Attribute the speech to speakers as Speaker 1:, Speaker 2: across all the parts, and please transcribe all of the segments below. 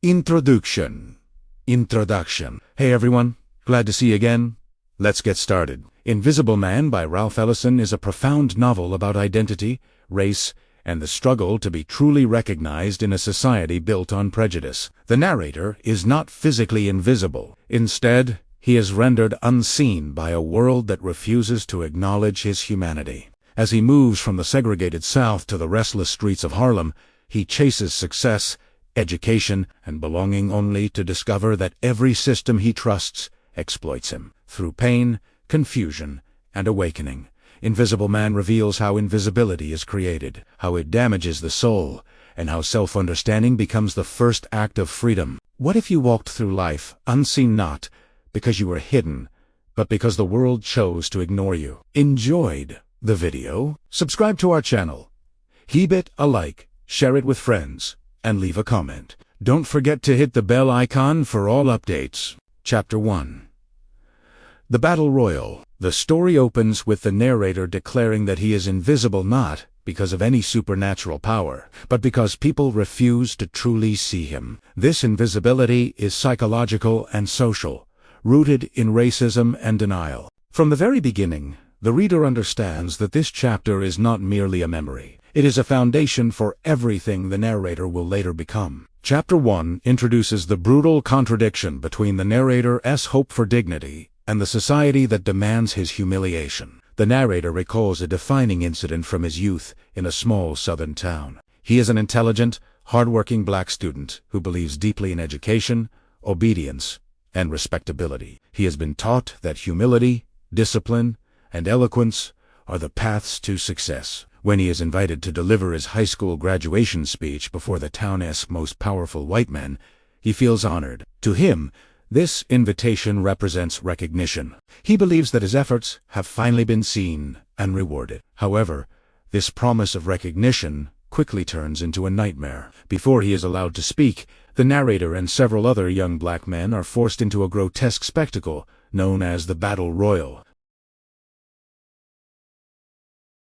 Speaker 1: Introduction. Hey everyone, glad to see you again. Let's get started. Invisible Man by Ralph Ellison is a profound novel about identity, race, and the struggle to be truly recognized in a society built on prejudice. The narrator is not physically invisible. Instead, he is rendered unseen by a world that refuses to acknowledge his humanity. As he moves from the segregated South to the restless streets of Harlem, he chases success, education, and belonging only to discover that every system he trusts exploits him. Through pain, confusion, and awakening, Invisible Man reveals how invisibility is created, how it damages the soul, and how self-understanding becomes the first act of freedom. What if you walked through life unseen, not because you were hidden, but because the world chose to ignore you? Enjoyed the video? Subscribe to our channel. Heap it a like, share it with friends, and leave a comment. Don't forget to hit the bell icon for all updates. Chapter 1. The Battle Royal. The story opens with the narrator declaring that he is invisible not because of any supernatural power, but because people refuse to truly see him. This invisibility is psychological and social, rooted in racism and denial. From the very beginning, the reader understands that this chapter is not merely a memory. It is a foundation for everything the narrator will later become. Chapter 1 introduces the brutal contradiction between the narrator's hope for dignity and the society that demands his humiliation. The narrator recalls a defining incident from his youth in a small southern town. He is an intelligent, hard-working black student who believes deeply in education, obedience, and respectability. He has been taught that humility, discipline, and eloquence are the paths to success. When he is invited to deliver his high school graduation speech before the town's most powerful white men, he feels honored. To him, this invitation represents recognition. He believes that his efforts have finally been seen and rewarded. However, this promise of recognition quickly turns into a nightmare. Before he is allowed to speak, the narrator and several other young black men are forced into a grotesque spectacle known as the Battle Royal.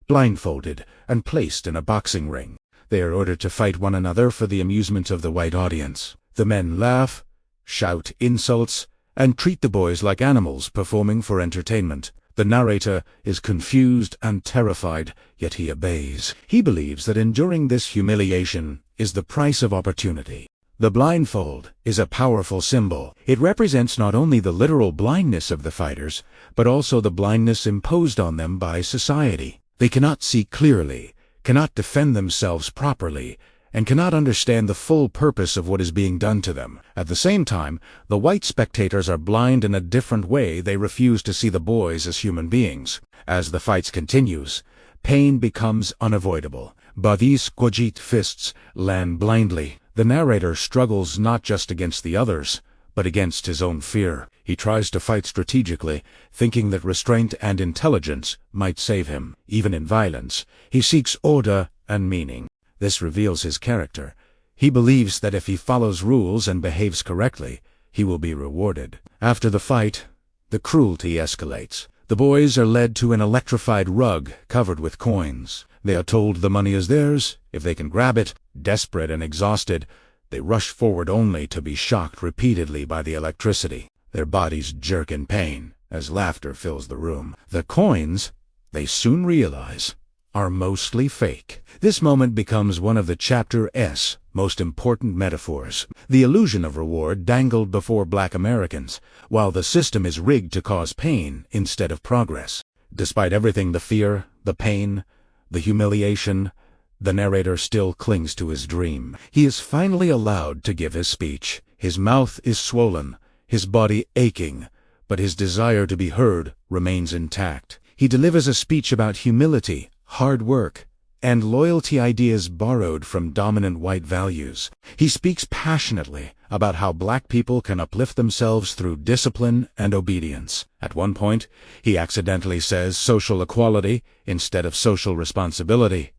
Speaker 1: Blindfolded and placed in a boxing ring, they are ordered to fight one another for the amusement of the white audience. The men laugh, shout insults, and treat the boys like animals performing for entertainment. The narrator is confused and terrified, yet he obeys. He believes that enduring this humiliation is the price of opportunity. The blindfold is a powerful symbol. It represents not only the literal blindness of the fighters, but also the blindness imposed on them by society. They cannot see clearly, cannot defend themselves properly, and cannot understand the full purpose of what is being done to them. At the same time, the white spectators are blind in a different way. They refuse to see the boys as human beings. As the fights continues, pain becomes unavoidable. But these cogite fists land blindly. The narrator struggles not just against the others, but against his own fear. He tries to fight strategically, thinking that restraint and intelligence might save him. Even in violence, he seeks order and meaning. This reveals his character. He believes that if he follows rules and behaves correctly, he will be rewarded. After the fight, the cruelty escalates. The boys are led to an electrified rug covered with coins. They are told the money is theirs if they can grab it. Desperate and exhausted, they rush forward only to be shocked repeatedly by the electricity. Their bodies jerk in pain as laughter fills the room. The coins, they soon realize, are mostly fake. This moment becomes one of the chapter's most important metaphors. The illusion of reward dangled before black Americans, while the system is rigged to cause pain instead of progress. Despite everything, the fear, the pain, the humiliation, the narrator still clings to his dream. He is finally allowed to give his speech. His mouth is swollen, his body aching, but his desire to be heard remains intact. He delivers a speech about humility, hard work, and loyalty, ideas borrowed from dominant white values. He speaks passionately about how black people can uplift themselves through discipline and obedience. At one point, he accidentally says social equality instead of social responsibility.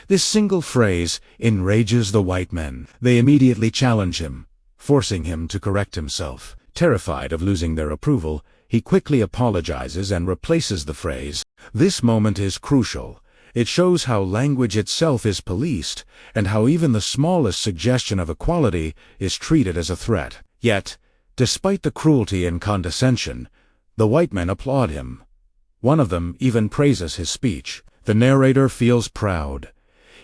Speaker 1: This single phrase enrages the white men. They immediately challenge him, forcing him to correct himself. Terrified of losing their approval, he quickly apologizes and replaces the phrase. This moment is crucial. It shows how language itself is policed, and how even the smallest suggestion of equality is treated as a threat. Yet, despite the cruelty and condescension, the white men applaud him. One of them even praises his speech. The narrator feels proud.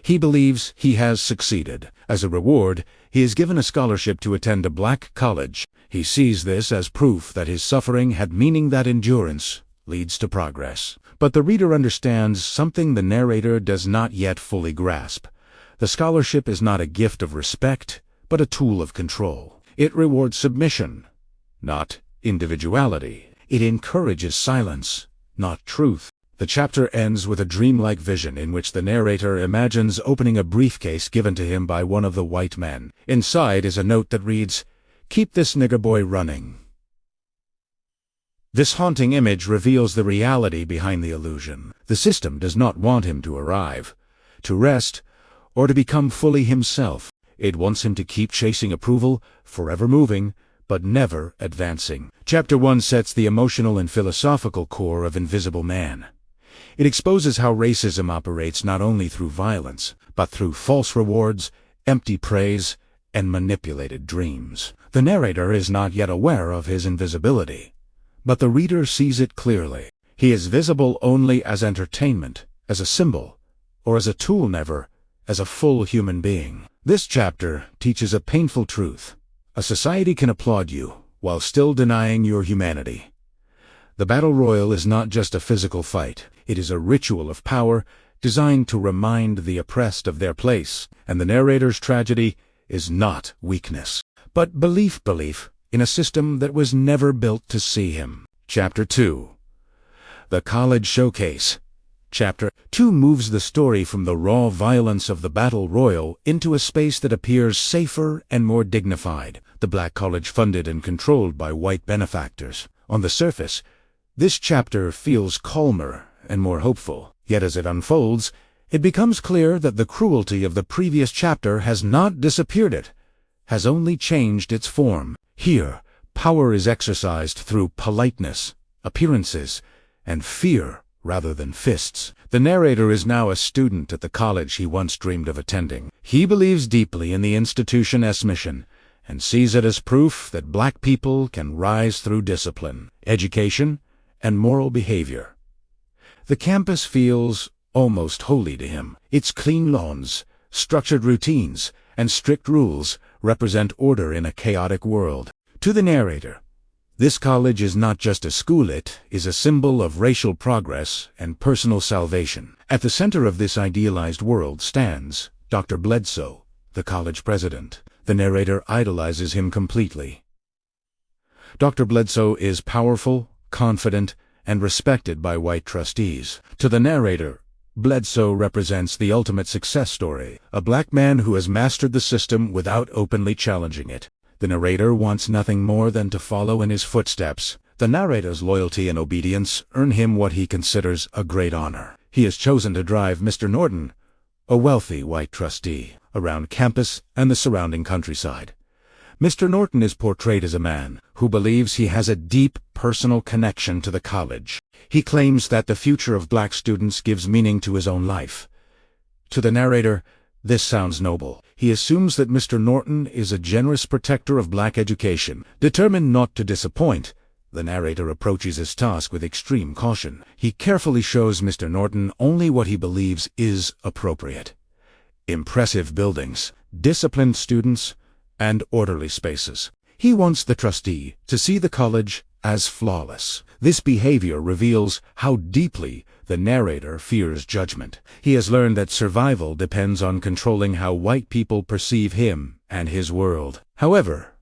Speaker 1: He believes he has succeeded. As a reward, he is given a scholarship to attend a black college. He sees this as proof that his suffering had meaning, that endurance leads to progress. But the reader understands something the narrator does not yet fully grasp. The scholarship is not a gift of respect, but a tool of control. It rewards submission, not individuality. It encourages silence, not truth. The chapter ends with a dreamlike vision in which the narrator imagines opening a briefcase given to him by one of the white men. Inside is a note that reads, "Keep this nigger boy running." This haunting image reveals the reality behind the illusion. The system does not want him to arrive, to rest, or to become fully himself. It wants him to keep chasing approval, forever moving, but never advancing. Chapter 1 sets the emotional and philosophical core of Invisible Man. It exposes how racism operates not only through violence, but through false rewards, empty praise, and manipulated dreams. The narrator is not yet aware of his invisibility, but the reader sees it clearly. He is visible only as entertainment, as a symbol, or as a tool, never as a full human being. This chapter teaches a painful truth. A society can applaud you while still denying your humanity. The battle royal is not just a physical fight. It is a ritual of power designed to remind the oppressed of their place. And the narrator's tragedy is not weakness, but belief in a system that was never built to see him. Chapter 2. The College Showcase. Chapter 2 moves the story from the raw violence of the battle royal into a space that appears safer and more dignified. The black college funded and controlled by white benefactors. On the surface, this chapter feels calmer and more hopeful. Yet as it unfolds, it becomes clear that the cruelty of the previous chapter has not disappeared. It has only changed its form. Here, power is exercised through politeness, appearances, and fear rather than fists. The narrator is now a student at the college he once dreamed of attending. He believes deeply in the institution's mission and sees it as proof that black people can rise through discipline, education, and moral behavior. The campus feels almost holy to him. Its clean lawns, structured routines, and strict rules represent order in a chaotic world. To the narrator, this college is not just a school, it is a symbol of racial progress and personal salvation. At the center of this idealized world stands Dr. Bledsoe, the college president. The narrator idolizes him completely. Dr. Bledsoe is powerful, confident, and respected by white trustees. To the narrator, Bledsoe represents the ultimate success story, a black man who has mastered the system without openly challenging it. The narrator wants nothing more than to follow in his footsteps. The narrator's loyalty and obedience earn him what he considers a great honor. He has chosen to drive Mr. Norton, a wealthy white trustee, around campus and the surrounding countryside. Mr. Norton is portrayed as a man who believes he has a deep personal connection to the college. He claims that the future of black students gives meaning to his own life. To the narrator, this sounds noble. He assumes that Mr. Norton is a generous protector of black education. Determined not to disappoint, the narrator approaches his task with extreme caution. He carefully shows Mr. Norton only what he believes is appropriate. Impressive buildings, disciplined students, and orderly spaces. He wants the trustee to see the college as flawless. This behavior reveals how deeply the narrator fears judgment. He has learned that survival depends on controlling how white people perceive him and his world. However,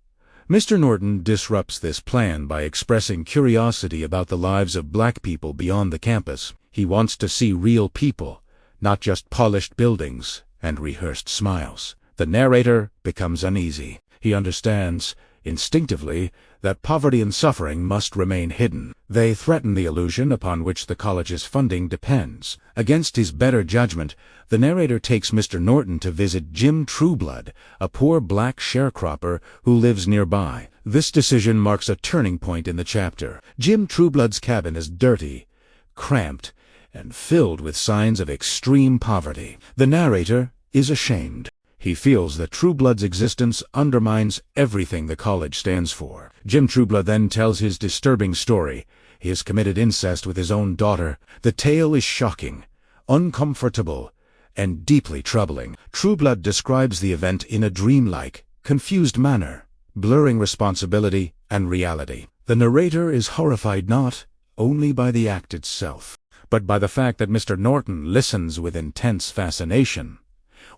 Speaker 1: Mr. Norton disrupts this plan by expressing curiosity about the lives of black people beyond the campus. He wants to see real people, not just polished buildings and rehearsed smiles. The narrator becomes uneasy. He understands, instinctively, that poverty and suffering must remain hidden. They threaten the illusion upon which the college's funding depends. Against his better judgment, the narrator takes Mr. Norton to visit Jim Trueblood, a poor black sharecropper who lives nearby. This decision marks a turning point in the chapter. Jim Trueblood's cabin is dirty, cramped, and filled with signs of extreme poverty. The narrator is ashamed. He feels that Trueblood's existence undermines everything the college stands for. Jim Trueblood then tells his disturbing story. He has committed incest with his own daughter. The tale is shocking, uncomfortable, and deeply troubling. Trueblood describes the event in a dreamlike, confused manner, blurring responsibility and reality. The narrator is horrified not only by the act itself, but by the fact that Mr. Norton listens with intense fascination.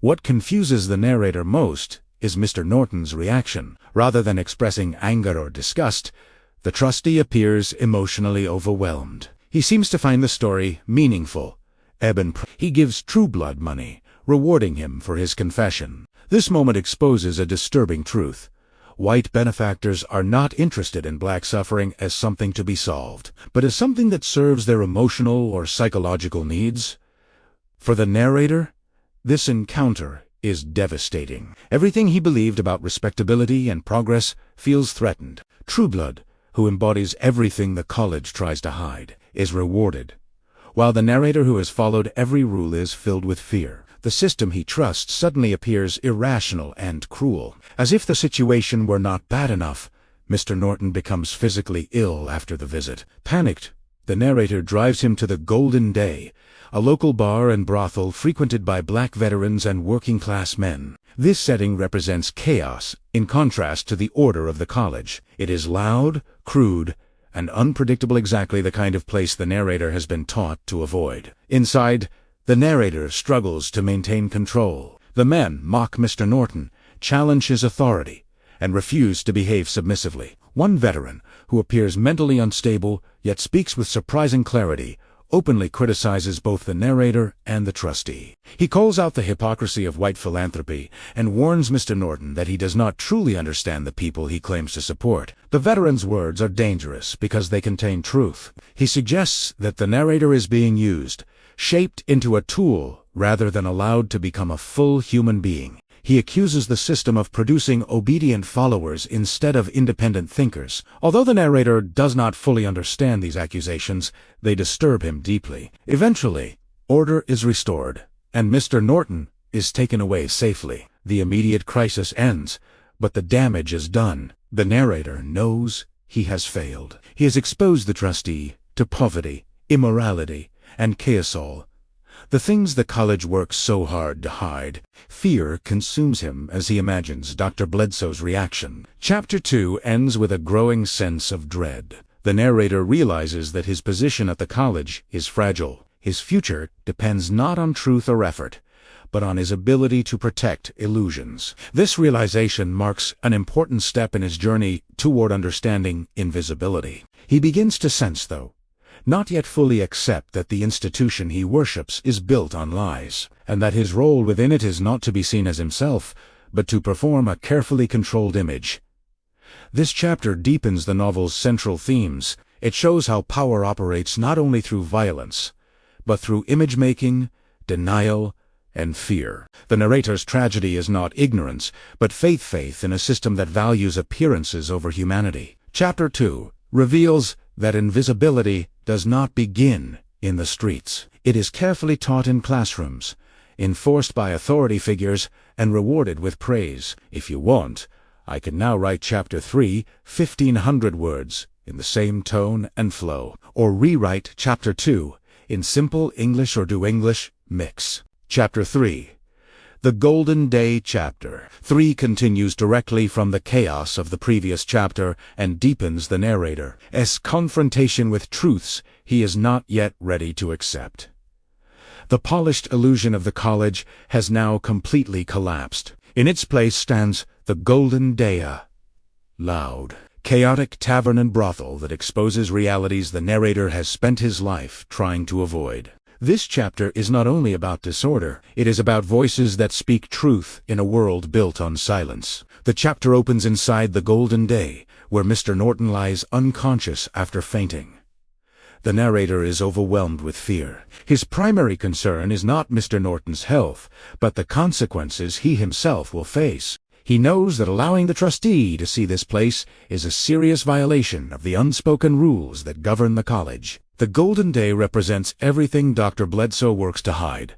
Speaker 1: What confuses the narrator most is Mr. Norton's reaction. Rather than expressing anger or disgust, the trustee appears emotionally overwhelmed. He seems to find the story meaningful. He gives Trueblood money, rewarding him for his confession. This moment exposes a disturbing truth. White benefactors are not interested in black suffering as something to be solved, but as something that serves their emotional or psychological needs. For the narrator, this encounter is devastating. Everything he believed about respectability and progress feels threatened. Trueblood, who embodies everything the college tries to hide, is rewarded, while the narrator who has followed every rule is filled with fear. The system he trusts suddenly appears irrational and cruel. As if the situation were not bad enough, Mr. Norton becomes physically ill after the visit. Panicked, the narrator drives him to the Golden Day, a local bar and brothel frequented by black veterans and working-class men. This setting represents chaos, in contrast to the order of the college. It is loud, crude, and unpredictable, exactly the kind of place the narrator has been taught to avoid. Inside, the narrator struggles to maintain control. The men mock Mr. Norton, challenge his authority, and refuse to behave submissively. One veteran, who appears mentally unstable yet speaks with surprising clarity, openly criticizes both the narrator and the trustee. He calls out the hypocrisy of white philanthropy and warns Mr. Norton that he does not truly understand the people he claims to support. The veteran's words are dangerous because they contain truth. He suggests that the narrator is being used, shaped into a tool rather than allowed to become a full human being. He accuses the system of producing obedient followers instead of independent thinkers. Although the narrator does not fully understand these accusations, they disturb him deeply. Eventually, order is restored, and Mr. Norton is taken away safely. The immediate crisis ends, but the damage is done. The narrator knows he has failed. He has exposed the trustee to poverty, immorality, and chaos. The things the college works so hard to hide. Fear consumes him as he imagines Dr. Bledsoe's reaction. Chapter 2 ends with a growing sense of dread. The narrator realizes that his position at the college is fragile. His future depends not on truth or effort, but on his ability to protect illusions. This realization marks an important step in his journey toward understanding invisibility. He begins to sense, though, not yet fully accept, that the institution he worships is built on lies, and that his role within it is not to be seen as himself, but to perform a carefully controlled image. This chapter deepens the novel's central themes. It shows how power operates not only through violence, but through image-making, denial, and fear. The narrator's tragedy is not ignorance, but faith in a system that values appearances over humanity. Chapter 2 reveals that invisibility does not begin in the streets. It is carefully taught in classrooms, enforced by authority figures, and rewarded with praise. If you want, I can now write Chapter 3, 1,500 words, in the same tone and flow, or rewrite Chapter 2 in simple English or Do English mix. Chapter 3. The Golden Day. Chapter 3 continues directly from the chaos of the previous chapter and deepens the narrator's confrontation with truths he is not yet ready to accept. The polished illusion of the college has now completely collapsed. In its place stands the Golden Day, a loud, chaotic tavern and brothel that exposes realities the narrator has spent his life trying to avoid. This chapter is not only about disorder, it is about voices that speak truth in a world built on silence. The chapter opens inside the Golden Day, where Mr. Norton lies unconscious after fainting. The narrator is overwhelmed with fear. His primary concern is not Mr. Norton's health, but the consequences he himself will face. He knows that allowing the trustee to see this place is a serious violation of the unspoken rules that govern the college. The golden day represents everything Dr. Bledsoe works to hide: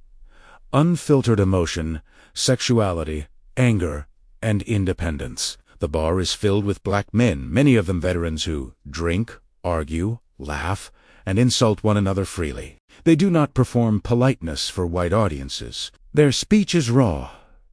Speaker 1: unfiltered emotion, sexuality, anger, and independence. The bar is filled with black men, many of them veterans who drink, argue, laugh, and insult one another freely. They do not perform politeness for white audiences. Their speech is raw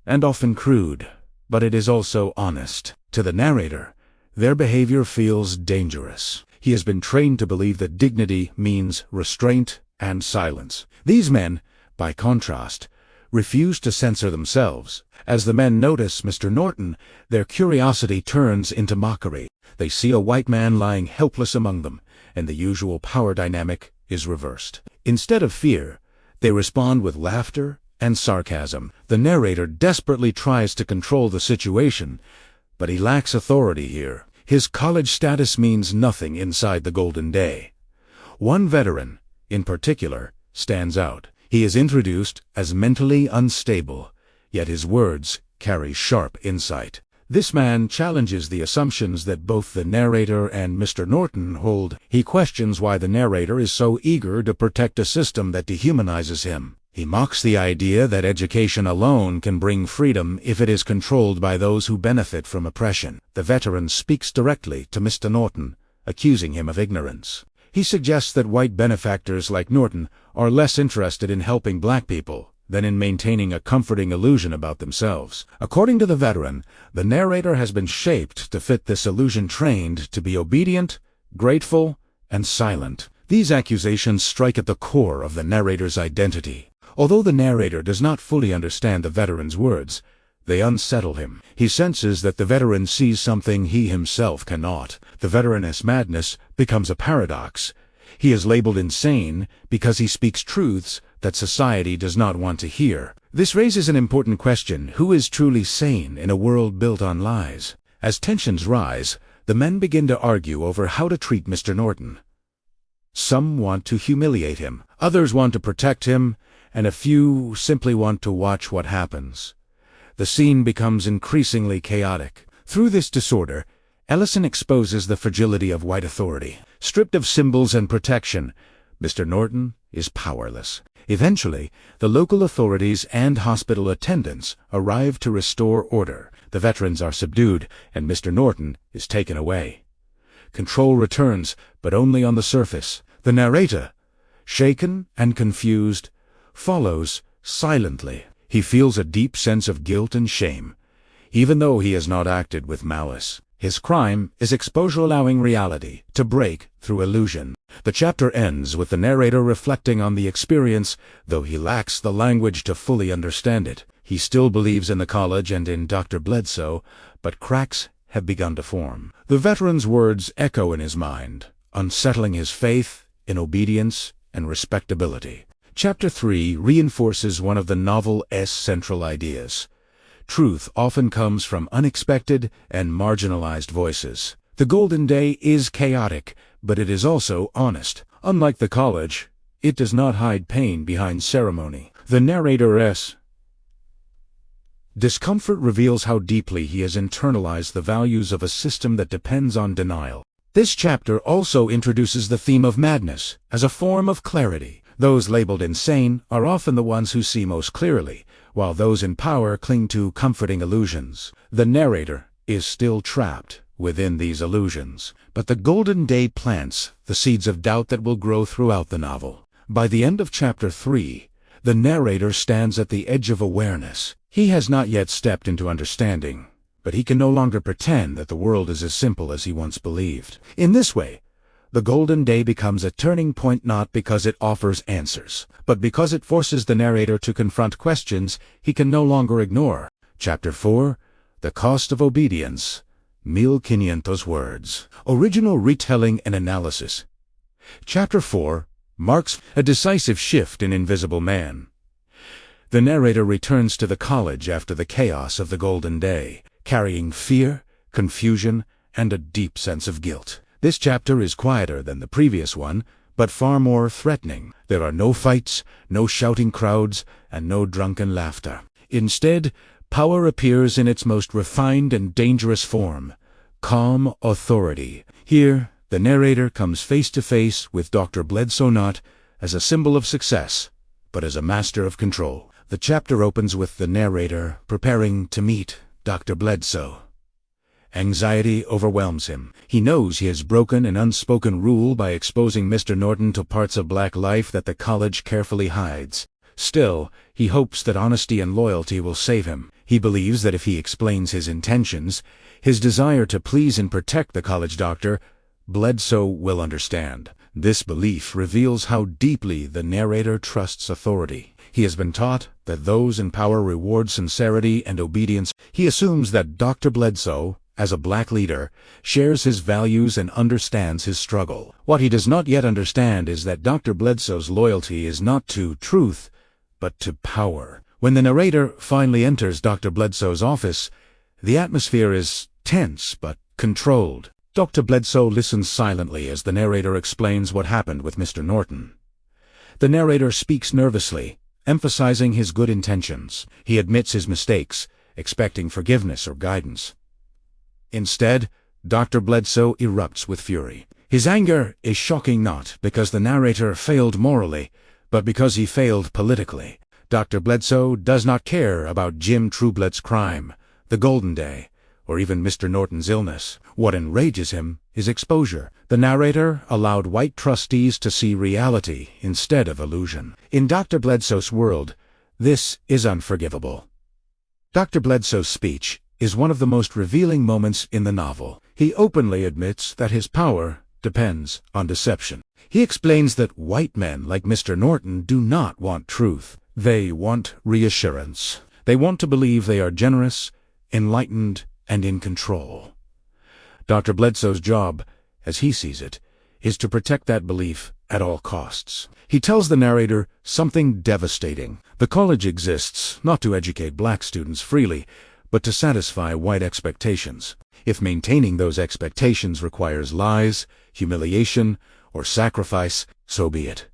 Speaker 1: and often crude, but it is also honest. To the narrator, their behavior feels dangerous. He has been trained to believe that dignity means restraint and silence. These men, by contrast, refuse to censor themselves. As the men notice Mr. Norton, their curiosity turns into mockery. They see a white man lying helpless among them, and the usual power dynamic is reversed. Instead of fear, they respond with laughter and sarcasm. The narrator desperately tries to control the situation, but he lacks authority here. His college status means nothing inside the golden day. One veteran, in particular, stands out. He is introduced as mentally unstable, yet his words carry sharp insight. This man challenges the assumptions that both the narrator and Mr. Norton hold. He questions why the narrator is so eager to protect a system that dehumanizes him. He mocks the idea that education alone can bring freedom if it is controlled by those who benefit from oppression. The veteran speaks directly to Mr. Norton, accusing him of ignorance. He suggests that white benefactors like Norton are less interested in helping black people than in maintaining a comforting illusion about themselves. According to the veteran, the narrator has been shaped to fit this illusion, trained to be obedient, grateful, and silent. These accusations strike at the core of the narrator's identity. Although the narrator does not fully understand the veteran's words, they unsettle him. He senses that the veteran sees something he himself cannot. The veteran's madness becomes a paradox. He is labeled insane because he speaks truths that society does not want to hear. This raises an important question: who is truly sane in a world built on lies? As tensions rise, the men begin to argue over how to treat Mr. Norton. Some want to humiliate him, others want to protect him, and a few simply want to watch what happens. The scene becomes increasingly chaotic. Through this disorder, Ellison exposes the fragility of white authority. Stripped of symbols and protection, Mr. Norton is powerless. Eventually, the local authorities and hospital attendants arrive to restore order. The veterans are subdued, and Mr. Norton is taken away. Control returns, but only on the surface. The narrator, shaken and confused, follows silently. He feels a deep sense of guilt and shame, even though he has not acted with malice. His crime is exposure, allowing reality to break through illusion. The chapter ends with the narrator reflecting on the experience, though he lacks the language to fully understand it. He still believes in the college and in Dr. Bledsoe, but cracks have begun to form. The veteran's words echo in his mind, unsettling his faith in obedience and respectability. Chapter 3 reinforces one of the novel's central ideas. Truth often comes from unexpected and marginalized voices. The golden day is chaotic, but it is also honest. Unlike the college, it does not hide pain behind ceremony. The narrator's discomfort reveals how deeply he has internalized the values of a system that depends on denial. This chapter also introduces the theme of madness as a form of clarity. Those labeled insane are often the ones who see most clearly, while those in power cling to comforting illusions. The narrator is still trapped within these illusions, but the golden day plants the seeds of doubt that will grow throughout the novel. By the end of chapter 3, the narrator stands at the edge of awareness. He has not yet stepped into understanding, but he can no longer pretend that the world is as simple as he once believed. In this way, the golden day becomes a turning point, not because it offers answers, but because it forces the narrator to confront questions he can no longer ignore. Chapter 4, The Cost of Obedience, 1500 words. Original retelling and analysis. Chapter 4 marks a decisive shift in Invisible Man. The narrator returns to the college after the chaos of the golden day, carrying fear, confusion, and a deep sense of guilt. This chapter is quieter than the previous one, but far more threatening. There are no fights, no shouting crowds, and no drunken laughter. Instead, power appears in its most refined and dangerous form: calm authority. Here, The narrator comes face to face with Dr. Bledsoe not as a symbol of success, but as a master of control. The chapter opens with the narrator preparing to meet Dr. Bledsoe. Anxiety overwhelms him. He knows he has broken an unspoken rule by exposing Mr. Norton to parts of black life that the college carefully hides. Still, he hopes that honesty and loyalty will save him. He believes that if he explains his intentions, his desire to please and protect the college doctor, Bledsoe will understand. This belief reveals how deeply the narrator trusts authority. He has been taught that those in power reward sincerity and obedience. He assumes that Dr. Bledsoe, as a black leader, shares his values and understands his struggle. What he does not yet understand is that Dr. Bledsoe's loyalty is not to truth, but to power. When the narrator finally enters Dr. Bledsoe's office, the atmosphere is tense but controlled. Dr. Bledsoe listens silently as the narrator explains what happened with Mr. Norton. The narrator speaks nervously, emphasizing his good intentions. He admits his mistakes, expecting forgiveness or guidance. Instead, Dr. Bledsoe erupts with fury. His anger is shocking not because the narrator failed morally, but because he failed politically. Dr. Bledsoe does not care about Jim Trublett's crime, the Golden Day, or even Mr. Norton's illness. What enrages him is exposure. The narrator allowed white trustees to see reality instead of illusion. In Dr. Bledsoe's world, this is unforgivable. Dr. Bledsoe's speech is one of the most revealing moments in the novel. He openly admits that his power depends on deception. He explains that white men like Mr. Norton do not want truth. They want reassurance. They want to believe they are generous, enlightened, and in control. Dr. Bledsoe's job, as he sees it, is to protect that belief at all costs. He tells the narrator something devastating. The college exists not to educate black students freely, but to satisfy white expectations. If maintaining those expectations requires lies, humiliation, or sacrifice, so be it.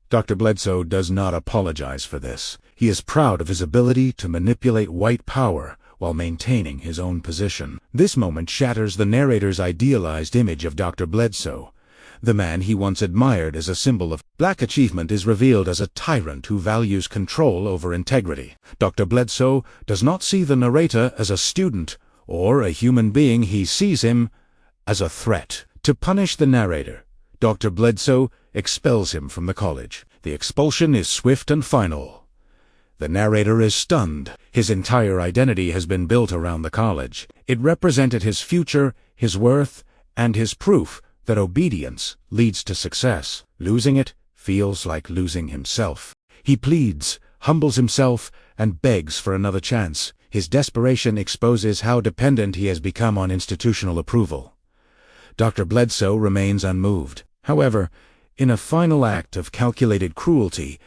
Speaker 1: Dr. Bledsoe does not apologize for this. He is proud of his ability to manipulate white power while maintaining his own position. This moment shatters the narrator's idealized image of Dr. Bledsoe. The man he once admired as a symbol of black achievement is revealed as a tyrant who values control over integrity. Dr. Bledsoe does not see the narrator as a student or a human being. He sees him as a threat. To punish the narrator, Dr. Bledsoe expels him from the college. The expulsion is swift and final. The narrator is stunned. His entire identity has been built around the college. It represented his future, his worth, and his proof that obedience leads to success. Losing it feels like losing himself. He pleads, humbles himself, and begs for another chance. His desperation exposes how dependent he has become on institutional approval. Dr. Bledsoe remains unmoved. However, in a final act of calculated cruelty,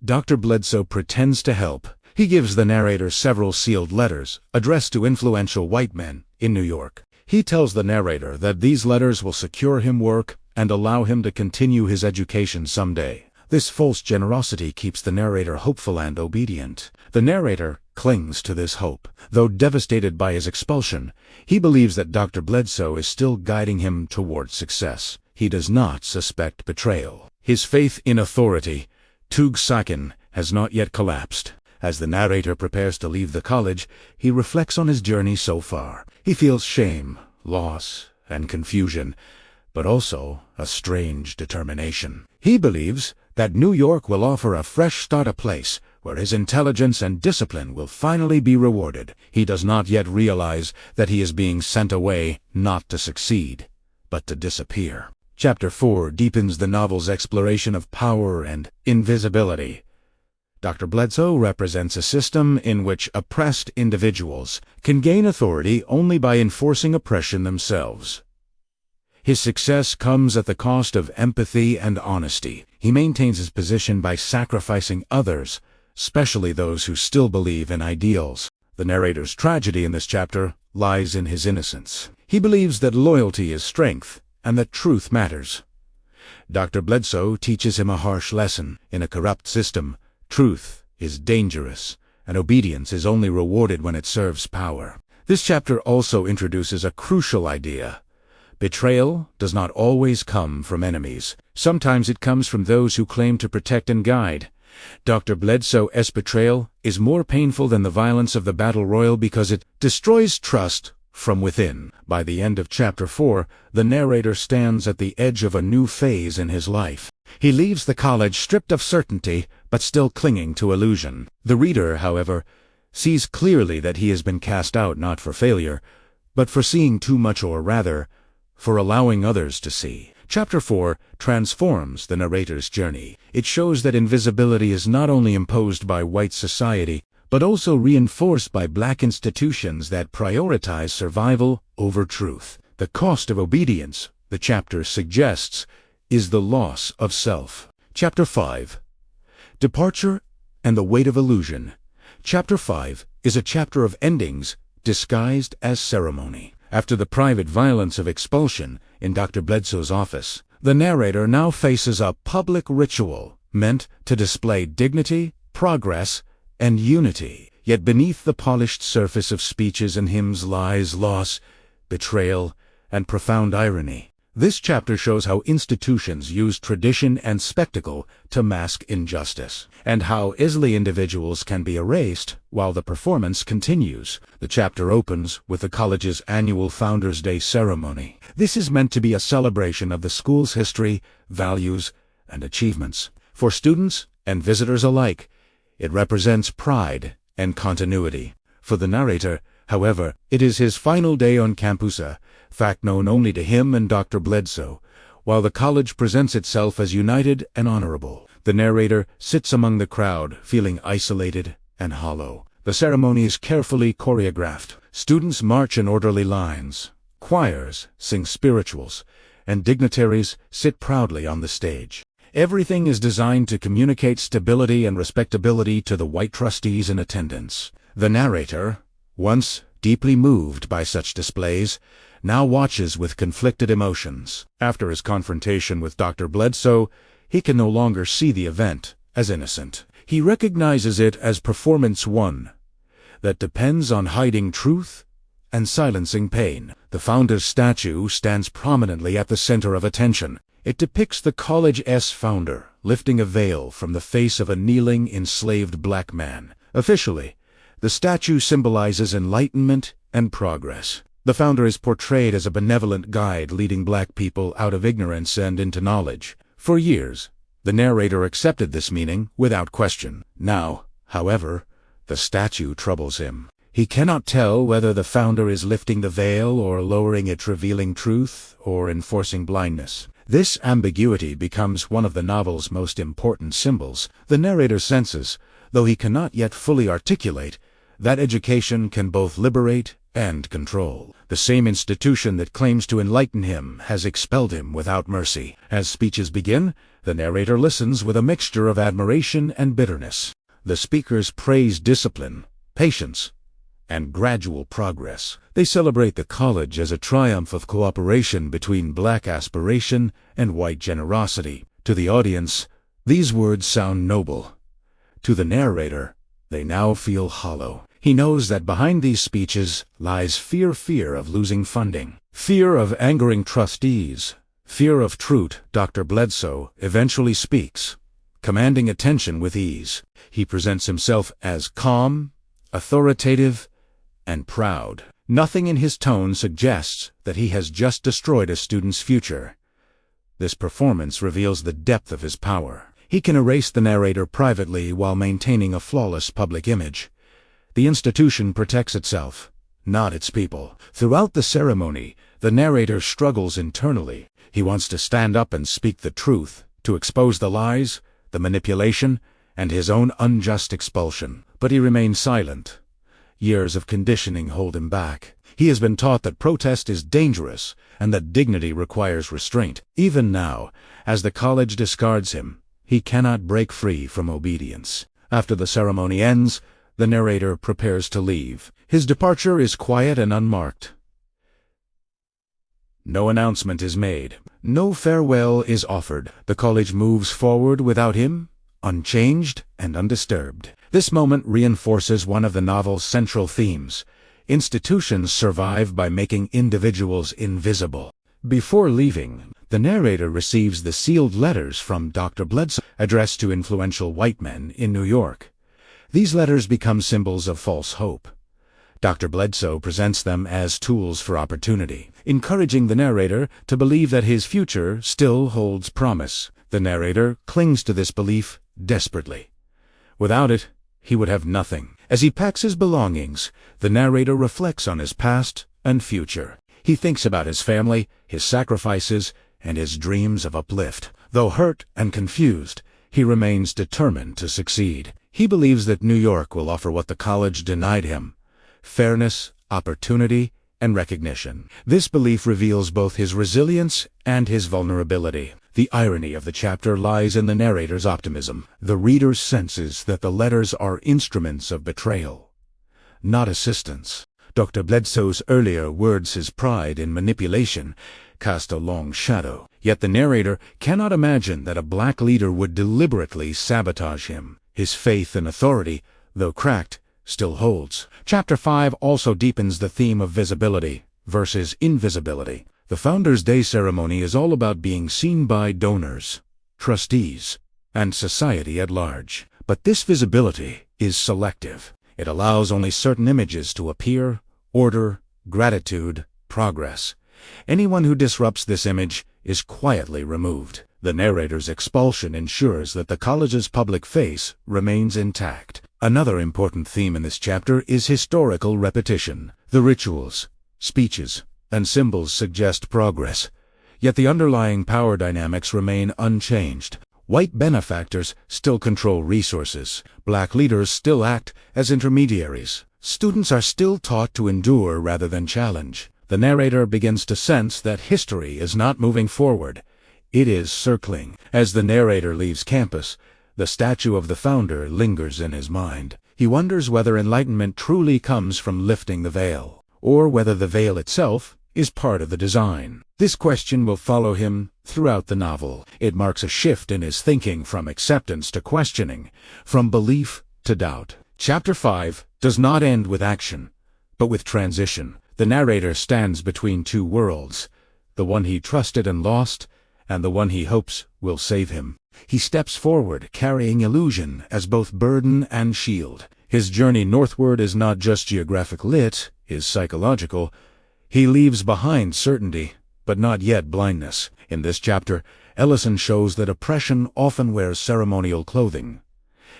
Speaker 1: Dr. Bledsoe pretends to help. He gives the narrator several sealed letters addressed to influential white men in New York. He tells the narrator that these letters will secure him work and allow him to continue his education someday. This false generosity keeps the narrator hopeful and obedient. The narrator clings to this hope. Though devastated by his expulsion, he believes that Dr. Bledsoe is still guiding him towards success. He does not suspect betrayal. His faith in authority, Tug Sakin, has not yet collapsed. As the narrator prepares to leave the college, he reflects on his journey so far. He feels shame, loss, and confusion, but also a strange determination. He believes that New York will offer a fresh start, a place where his intelligence and discipline will finally be rewarded. He does not yet realize that he is being sent away not to succeed, but to disappear. Chapter 4 deepens the novel's exploration of power and invisibility. Dr. Bledsoe represents a system in which oppressed individuals can gain authority only by enforcing oppression themselves. His success comes at the cost of empathy and honesty. He maintains his position by sacrificing others, especially those who still believe in ideals. The narrator's tragedy in this chapter lies in his innocence. He believes that loyalty is strength and that truth matters. Dr. Bledsoe teaches him a harsh lesson. In a corrupt system, truth is dangerous, and obedience is only rewarded when it serves power. This chapter also introduces a crucial idea. Betrayal does not always come from enemies. Sometimes it comes from those who claim to protect and guide. Dr. Bledsoe's betrayal is more painful than the violence of the battle royal because it destroys trust from within. By the end of Chapter 4, the narrator stands at the edge of a new phase in his life. He leaves the college stripped of certainty, but still clinging to illusion. The reader, however, sees clearly that he has been cast out not for failure, but for seeing too much, or rather, for allowing others to see. Chapter 4 transforms the narrator's journey. It shows that invisibility is not only imposed by white society, but also reinforced by black institutions that prioritize survival over truth. The cost of obedience, the chapter suggests, is the loss of self. Chapter 5. Departure and the Weight of Illusion. Chapter 5 is a chapter of endings disguised as ceremony. After the private violence of expulsion in Dr. Bledsoe's office, the narrator now faces a public ritual meant to display dignity, progress, and unity. Yet beneath the polished surface of speeches and hymns lies loss, betrayal, and profound irony. This chapter shows how institutions use tradition and spectacle to mask injustice, and how easily individuals can be erased while the performance continues. The chapter opens with the college's annual Founders' Day ceremony. This is meant to be a celebration of the school's history, values, and achievements. For students and visitors alike, it represents pride and continuity. For the narrator, however, it is his final day on campus, a fact known only to him and Dr. Bledsoe, while the college presents itself as united and honorable. The narrator sits among the crowd, feeling isolated and hollow. The ceremony is carefully choreographed. Students march in orderly lines, choirs sing spirituals, and dignitaries sit proudly on the stage. Everything is designed to communicate stability and respectability to the white trustees in attendance. The narrator, once deeply moved by such displays, now watches with conflicted emotions. After his confrontation with Dr. Bledsoe, he can no longer see the event as innocent. He recognizes it as performance one that depends on hiding truth and silencing pain. The founder's statue stands prominently at the center of attention. It depicts the college's founder lifting a veil from the face of a kneeling, enslaved black man. Officially, the statue symbolizes enlightenment and progress. The founder is portrayed as a benevolent guide leading black people out of ignorance and into knowledge. For years, the narrator accepted this meaning without question. Now, however, the statue troubles him. He cannot tell whether the founder is lifting the veil or lowering it, revealing truth or enforcing blindness. This ambiguity becomes one of the novel's most important symbols. The narrator senses, though he cannot yet fully articulate, that education can both liberate and control. The same institution that claims to enlighten him has expelled him without mercy. As speeches begin, the narrator listens with a mixture of admiration and bitterness. The speakers praise discipline, patience, and gradual progress. They celebrate the college as a triumph of cooperation between black aspiration and white generosity. To the audience, these words sound noble. To the narrator, they now feel hollow. He knows that behind these speeches lies fear of losing funding, fear of angering trustees, fear of truth. Dr. Bledsoe eventually speaks, commanding attention with ease. He presents himself as calm, authoritative, and proud. Nothing in his tone suggests that he has just destroyed a student's future. This performance reveals the depth of his power. He can erase the narrator privately while maintaining a flawless public image. The institution protects itself, not its people. Throughout the ceremony, the narrator struggles internally. He wants to stand up and speak the truth, to expose the lies, the manipulation, and his own unjust expulsion. But he remains silent. Years of conditioning hold him back. He has been taught that protest is dangerous and that dignity requires restraint. Even now, as the college discards him, he cannot break free from obedience. After the ceremony ends, the narrator prepares to leave. His departure is quiet and unmarked. No announcement is made. No farewell is offered. The college moves forward without him, unchanged and undisturbed. This moment reinforces one of the novel's central themes. Institutions survive by making individuals invisible. Before leaving, the narrator receives the sealed letters from Dr. Bledsoe addressed to influential white men in New York. These letters become symbols of false hope. Dr. Bledsoe presents them as tools for opportunity, encouraging the narrator to believe that his future still holds promise. The narrator clings to this belief desperately. Without it, he would have nothing. As he packs his belongings, the narrator reflects on his past and future. He thinks about his family, his sacrifices, and his dreams of uplift. Though hurt and confused, he remains determined to succeed. He believes that New York will offer what the college denied him: fairness, opportunity, and recognition. This belief reveals both his resilience and his vulnerability. The irony of the chapter lies in the narrator's optimism. The reader senses that the letters are instruments of betrayal, not assistance. Dr. Bledsoe's earlier words, his pride in manipulation, cast a long shadow. Yet the narrator cannot imagine that a black leader would deliberately sabotage him. His faith in authority, though cracked, still holds. Chapter 5 also deepens the theme of visibility versus invisibility. The Founders' Day ceremony is all about being seen by donors, trustees, and society at large. But this visibility is selective. It allows only certain images to appear: order, gratitude, progress. Anyone who disrupts this image is quietly removed. The narrator's expulsion ensures that the college's public face remains intact. Another important theme in this chapter is historical repetition. The rituals, speeches, and symbols suggest progress, yet the underlying power dynamics remain unchanged. White benefactors still control resources. Black leaders still act as intermediaries. Students are still taught to endure rather than challenge. The narrator begins to sense that history is not moving forward. It is circling. As the narrator leaves campus, the statue of the founder lingers in his mind. He wonders whether enlightenment truly comes from lifting the veil, or whether the veil itself is part of the design. This question will follow him throughout the novel. It marks a shift in his thinking from acceptance to questioning, from belief to doubt. Chapter 5 does not end with action, but with transition. The narrator stands between two worlds, the one he trusted and lost, and the one he hopes will save him. He steps forward, carrying illusion as both burden and shield. His journey northward is not just geographic, it is psychological. He leaves behind certainty, but not yet blindness. In this chapter, Ellison shows that oppression often wears ceremonial clothing.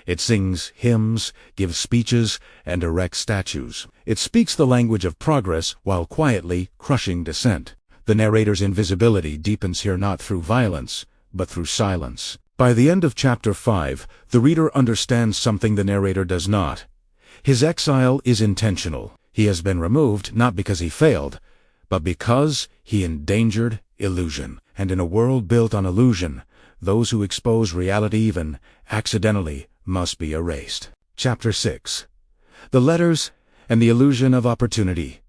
Speaker 1: It sings hymns, gives speeches, and erects statues. It speaks the language of progress while quietly crushing dissent. The narrator's invisibility deepens here not through violence, but through silence. By the end of Chapter 5, the reader understands something the narrator does not. His exile is intentional. He has been removed not because he failed, but because he endangered illusion. And in a world built on illusion, those who expose reality even accidentally must be erased. Chapter 6. The Letters and the Illusion of Opportunity.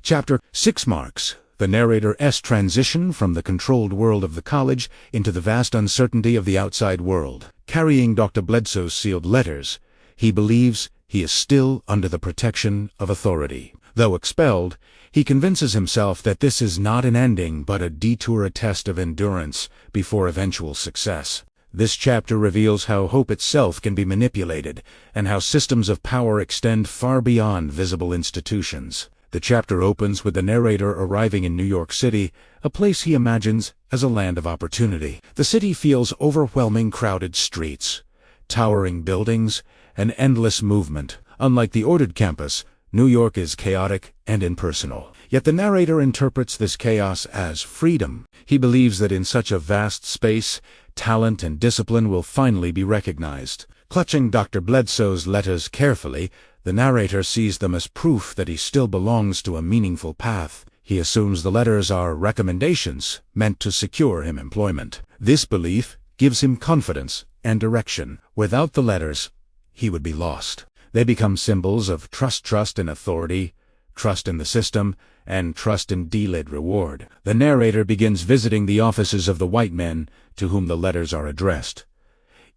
Speaker 1: Chapter 6 marks the narrator's transition from the controlled world of the college into the vast uncertainty of the outside world. Carrying Dr. Bledsoe's sealed letters, he believes he is still under the protection of authority. Though expelled, he convinces himself that this is not an ending but a detour, a test of endurance before eventual success. This chapter reveals how hope itself can be manipulated, and how systems of power extend far beyond visible institutions. The chapter opens with the narrator arriving in New York City, a place he imagines as a land of opportunity. The city feels overwhelming, crowded streets, towering buildings, and endless movement. Unlike the ordered campus, New York is chaotic and impersonal. Yet the narrator interprets this chaos as freedom. He believes that in such a vast space, talent and discipline will finally be recognized. Clutching Dr. Bledsoe's letters carefully, the narrator sees them as proof that he still belongs to a meaningful path. He assumes the letters are recommendations meant to secure him employment. This belief gives him confidence and direction. Without the letters, he would be lost. They become symbols of trust in authority, trust in the system, and trust in delayed reward. The narrator begins visiting the offices of the white men to whom the letters are addressed.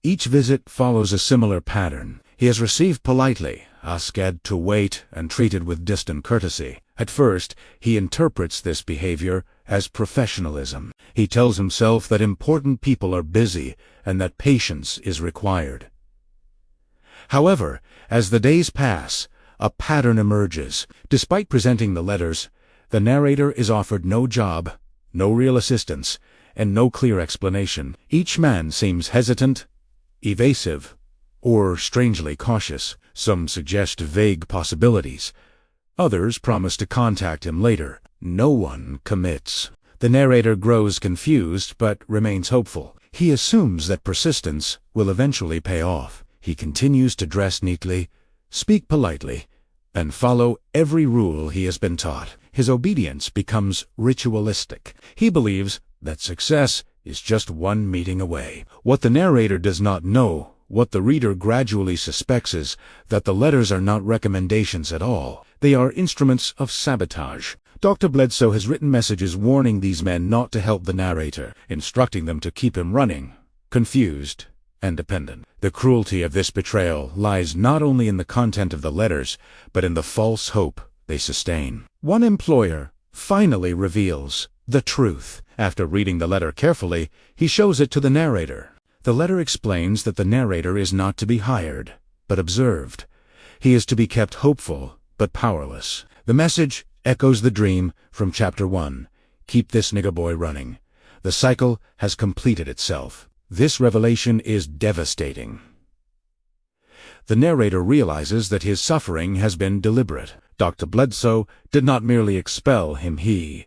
Speaker 1: Each visit follows a similar pattern. He is received politely, asked to wait, and treated with distant courtesy. At first, he interprets this behavior as professionalism. He tells himself that important people are busy and that patience is required. However, as the days pass, a pattern emerges. Despite presenting the letters, the narrator is offered no job, no real assistance, and no clear explanation. Each man seems hesitant, evasive, or strangely cautious. Some suggest vague possibilities. Others promise to contact him later. No one commits. The narrator grows confused but remains hopeful. He assumes that persistence will eventually pay off. He continues to dress neatly, speak politely, and follow every rule he has been taught. His obedience becomes ritualistic. He believes that success is just one meeting away. What the narrator does not know, what the reader gradually suspects, is that the letters are not recommendations at all. They are instruments of sabotage. Dr. Bledsoe has written messages warning these men not to help the narrator, instructing them to keep him running, confused, and dependent. The cruelty of this betrayal lies not only in the content of the letters, but in the false hope they sustain. One employer finally reveals the truth. After reading the letter carefully, he shows it to the narrator. The letter explains that the narrator is not to be hired, but observed. He is to be kept hopeful, but powerless. The message echoes the dream from Chapter 1. Keep this nigger boy running. The cycle has completed itself. This revelation is devastating. The narrator realizes that his suffering has been deliberate. Dr. Bledsoe did not merely expel him, he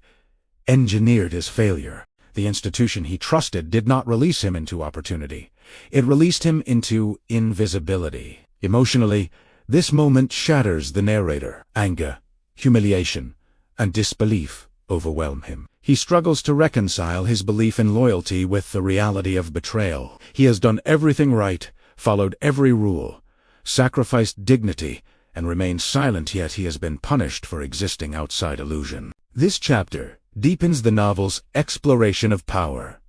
Speaker 1: engineered his failure. The institution he trusted did not release him into opportunity. It released him into invisibility. Emotionally, this moment shatters the narrator. Anger, humiliation, and disbelief overwhelm him. He struggles to reconcile his belief in loyalty with the reality of betrayal. He has done everything right, followed every rule, sacrificed dignity, and remained silent, yet he has been punished for existing outside illusion. This chapter deepens the novel's exploration of power.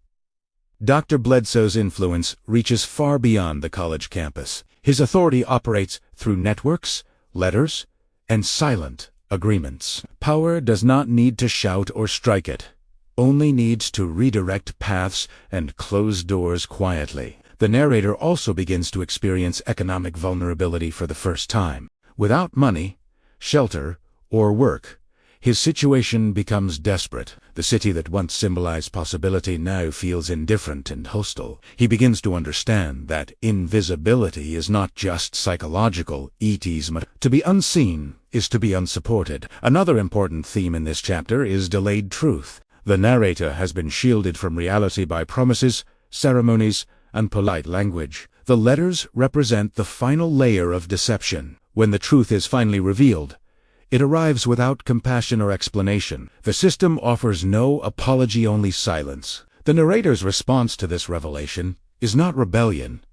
Speaker 1: Dr. Bledsoe's influence reaches far beyond the college campus. His authority operates through networks, letters, and silent agreements. Power does not need to shout or strike it, only needs to redirect paths and close doors quietly. The narrator also begins to experience economic vulnerability for the first time. Without money, shelter, or work, his situation becomes desperate. The city that once symbolized possibility now feels indifferent and hostile. He begins to understand that invisibility is not just psychological, to be unseen is to be unsupported. Another important theme in this chapter is delayed truth. The narrator has been shielded from reality by promises, ceremonies, and polite language. The letters represent the final layer of deception. When the truth is finally revealed, it arrives without compassion or explanation. The system offers no apology, only silence. The narrator's response to this revelation is not rebellion,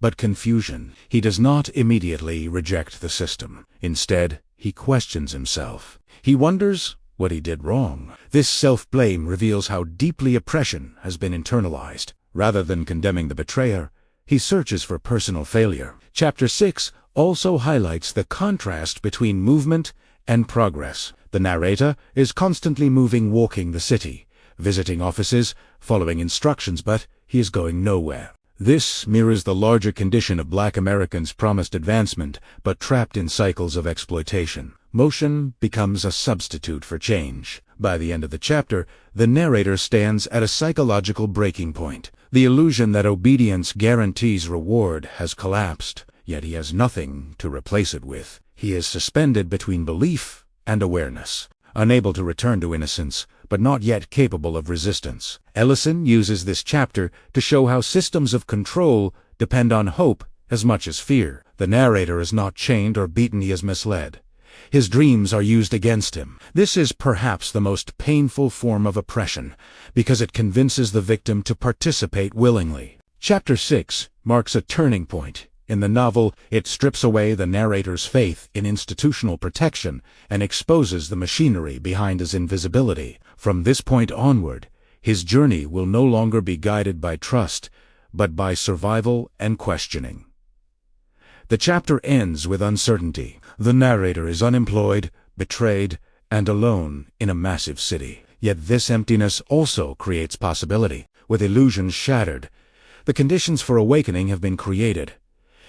Speaker 1: but confusion. He does not immediately reject the system. Instead, he questions himself. He wonders what he did wrong. This self-blame reveals how deeply oppression has been internalized. Rather than condemning the betrayer, he searches for personal failure. Chapter 6 also highlights the contrast between movement and progress. The narrator is constantly moving, walking the city, visiting offices, following instructions, but he is going nowhere. This mirrors the larger condition of Black Americans promised advancement, but trapped in cycles of exploitation. Motion becomes a substitute for change. By the end of the chapter, the narrator stands at a psychological breaking point. The illusion that obedience guarantees reward has collapsed, yet he has nothing to replace it with. He is suspended between belief and awareness, unable to return to innocence, but not yet capable of resistance. Ellison uses this chapter to show how systems of control depend on hope as much as fear. The narrator is not chained or beaten, he is misled. His dreams are used against him. This is perhaps the most painful form of oppression, because it convinces the victim to participate willingly. Chapter 6 marks a turning point. In the novel, it strips away the narrator's faith in institutional protection and exposes the machinery behind his invisibility. From this point onward, his journey will no longer be guided by trust, but by survival and questioning. The chapter ends with uncertainty. The narrator is unemployed, betrayed, and alone in a massive city. Yet this emptiness also creates possibility. With illusions shattered, the conditions for awakening have been created.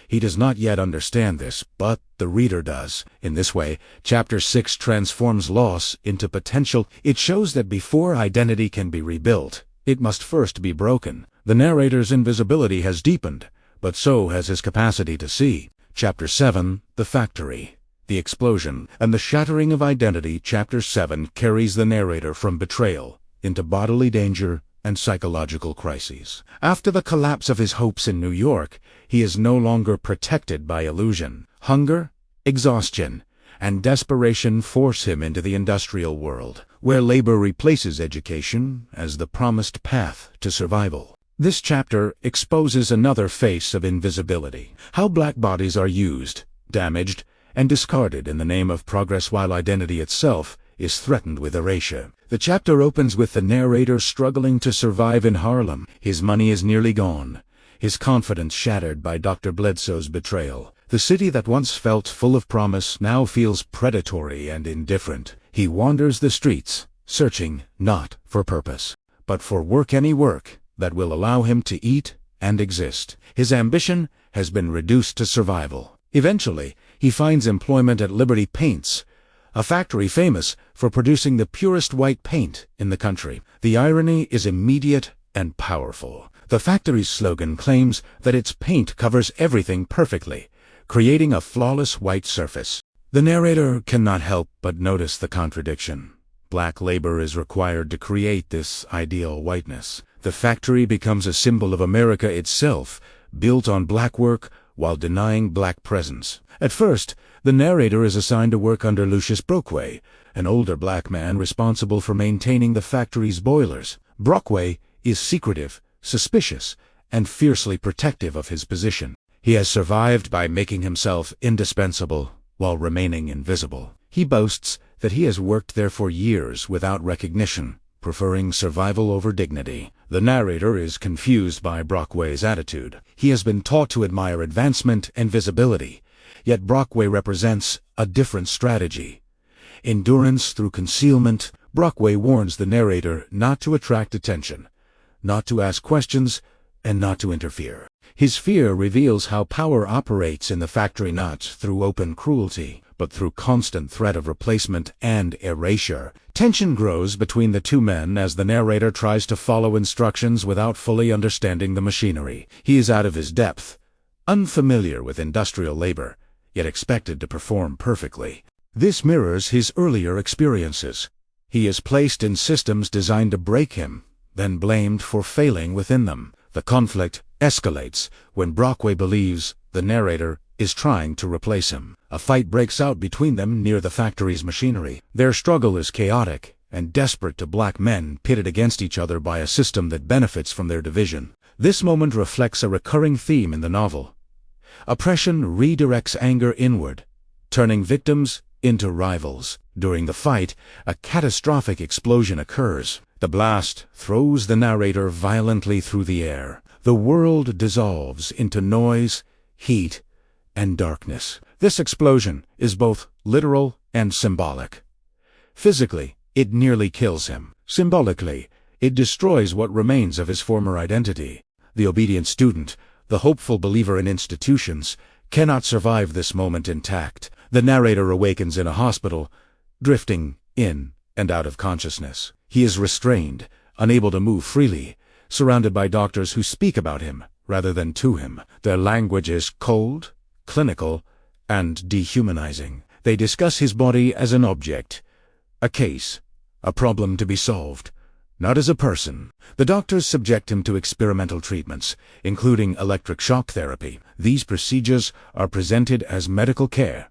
Speaker 1: He does not yet understand this, but the reader does. In this way, Chapter 6 transforms loss into potential. It shows that before identity can be rebuilt, it must first be broken. The narrator's invisibility has deepened, but so has his capacity to see. Chapter 7, The Factory, The Explosion, and the Shattering of Identity. Chapter 7 carries the narrator from betrayal into bodily danger and psychological crises. After the collapse of his hopes in New York, he is no longer protected by illusion. Hunger, exhaustion, and desperation force him into the industrial world, where labor replaces education as the promised path to survival. This chapter exposes another face of invisibility: how black bodies are used, damaged, and discarded in the name of progress while identity itself is threatened with erasure. The chapter opens with the narrator struggling to survive in Harlem. His money is nearly gone, his confidence shattered by Dr. Bledsoe's betrayal. The city that once felt full of promise now feels predatory and indifferent. He wanders the streets, searching not for purpose, but for work, any work that will allow him to eat and exist. His ambition has been reduced to survival. Eventually, he finds employment at Liberty Paints, a factory famous for producing the purest white paint in the country. The irony is immediate and powerful. The factory's slogan claims that its paint covers everything perfectly, creating a flawless white surface. The narrator cannot help but notice the contradiction. Black labor is required to create this ideal whiteness. The factory becomes a symbol of America itself, built on black work while denying black presence. At first, the narrator is assigned to work under Lucius Brockway, an older black man responsible for maintaining the factory's boilers. Brockway is secretive, suspicious, and fiercely protective of his position. He has survived by making himself indispensable while remaining invisible. He boasts that he has worked there for years without recognition, preferring survival over dignity. The narrator is confused by Brockway's attitude. He has been taught to admire advancement and visibility, yet Brockway represents a different strategy. Endurance through concealment. Brockway warns the narrator not to attract attention, not to ask questions, and not to interfere. His fear reveals how power operates in the factory, not through open cruelty, but through constant threat of replacement and erasure. Tension grows between the two men as the narrator tries to follow instructions without fully understanding the machinery. He is out of his depth, unfamiliar with industrial labor, yet expected to perform perfectly. This mirrors his earlier experiences. He is placed in systems designed to break him, then blamed for failing within them. The conflict escalates when Brockway believes the narrator is trying to replace him. A fight breaks out between them near the factory's machinery. Their struggle is chaotic and desperate, to black men pitted against each other by a system that benefits from their division. This moment reflects a recurring theme in the novel. Oppression redirects anger inward, turning victims into rivals. During the fight, a catastrophic explosion occurs. The blast throws the narrator violently through the air. The world dissolves into noise, heat, and darkness. This explosion is both literal and symbolic. Physically, it nearly kills him. Symbolically, it destroys what remains of his former identity. The obedient student, the hopeful believer in institutions, cannot survive this moment intact. The narrator awakens in a hospital, drifting in and out of consciousness. He is restrained, unable to move freely, surrounded by doctors who speak about him rather than to him. Their language is cold, clinical, and dehumanizing. They discuss his body as an object, a case, a problem to be solved, not as a person. The doctors subject him to experimental treatments, including electric shock therapy. These procedures are presented as medical care,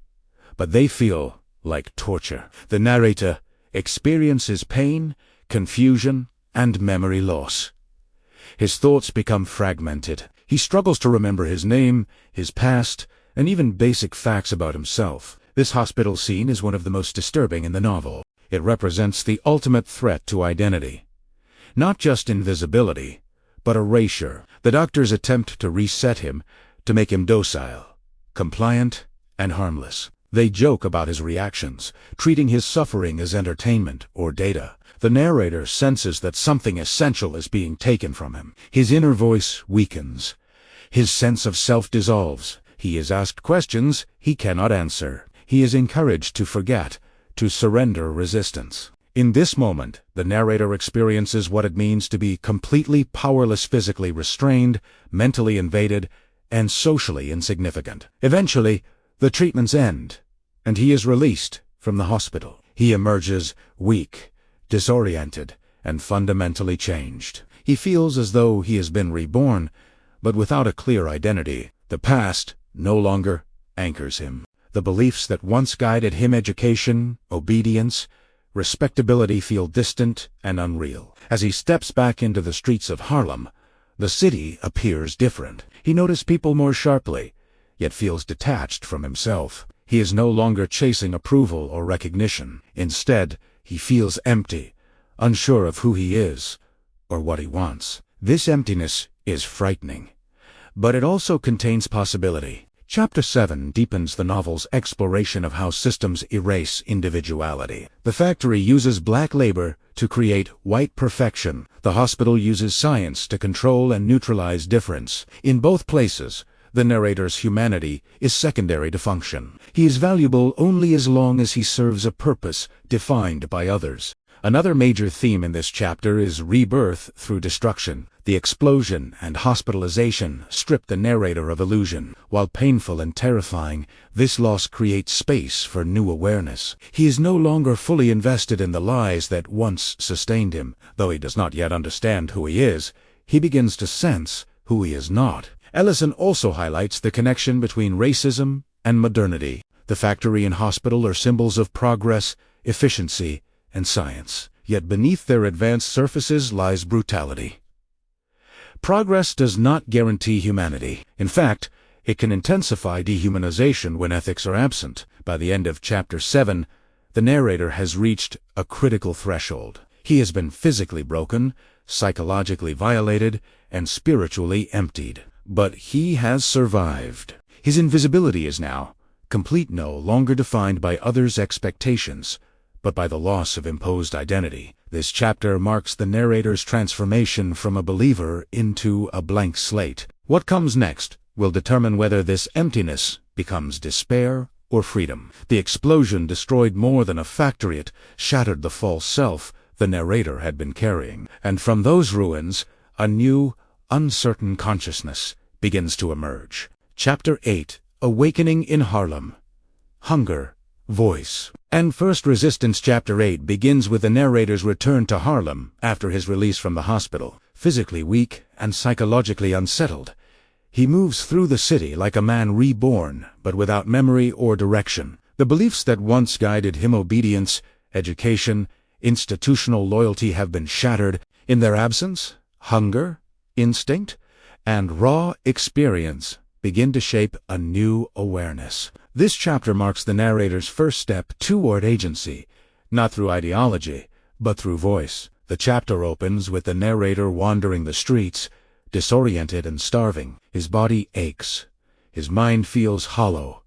Speaker 1: but they feel like torture. The narrator experiences pain, confusion, and memory loss. His thoughts become fragmented. He struggles to remember his name, his past, and even basic facts about himself. This hospital scene is one of the most disturbing in the novel. It represents the ultimate threat to identity. Not just invisibility, but erasure. The doctors attempt to reset him, to make him docile, compliant, and harmless. They joke about his reactions, treating his suffering as entertainment or data. The narrator senses that something essential is being taken from him. His inner voice weakens. His sense of self dissolves. He is asked questions he cannot answer. He is encouraged to forget, to surrender resistance. In this moment, the narrator experiences what it means to be completely powerless, physically restrained, mentally invaded, and socially insignificant. Eventually, the treatments end, and he is released from the hospital. He emerges weak, disoriented, and fundamentally changed. He feels as though he has been reborn, but without a clear identity. The past no longer anchors him. The beliefs that once guided him, education, obedience, respectability, feel distant and unreal. As he steps back into the streets of Harlem, the city appears different. He notices people more sharply, yet feels detached from himself. He is no longer chasing approval or recognition. Instead, he feels empty, unsure of who he is or what he wants. This emptiness is frightening, but it also contains possibility. Chapter 7 deepens the novel's exploration of how systems erase individuality. The factory uses black labor to create white perfection. The hospital uses science to control and neutralize difference. In both places, the narrator's humanity is secondary to function. He is valuable only as long as he serves a purpose defined by others. Another major theme in this chapter is rebirth through destruction. The explosion and hospitalization strip the narrator of illusion. While painful and terrifying, this loss creates space for new awareness. He is no longer fully invested in the lies that once sustained him. Though he does not yet understand who he is, he begins to sense who he is not. Ellison also highlights the connection between racism and modernity. The factory and hospital are symbols of progress, efficiency, and science. Yet beneath their advanced surfaces lies brutality. Progress does not guarantee humanity. In fact, it can intensify dehumanization when ethics are absent. By the end of Chapter 7, the narrator has reached a critical threshold. He has been physically broken, psychologically violated, and spiritually emptied. But he has survived. His invisibility is now complete, no longer defined by others' expectations, but by the loss of imposed identity. This chapter marks the narrator's transformation from a believer into a blank slate. What comes next will determine whether this emptiness becomes despair or freedom. The explosion destroyed more than a factory. It shattered the false self the narrator had been carrying. And from those ruins, a new, uncertain consciousness begins to emerge. Chapter 8, Awakening in Harlem. Hunger, Voice, and First Resistance. Chapter 8 begins with the narrator's return to Harlem after his release from the hospital. Physically weak and psychologically unsettled, he moves through the city like a man reborn, but without memory or direction. The beliefs that once guided him, obedience, education, institutional loyalty, have been shattered. In their absence, hunger, instinct, and raw experience begin to shape a new awareness. This chapter marks the narrator's first step toward agency, not through ideology, but through voice. The chapter opens with the narrator wandering the streets, disoriented and starving. His body aches, his mind feels hollow,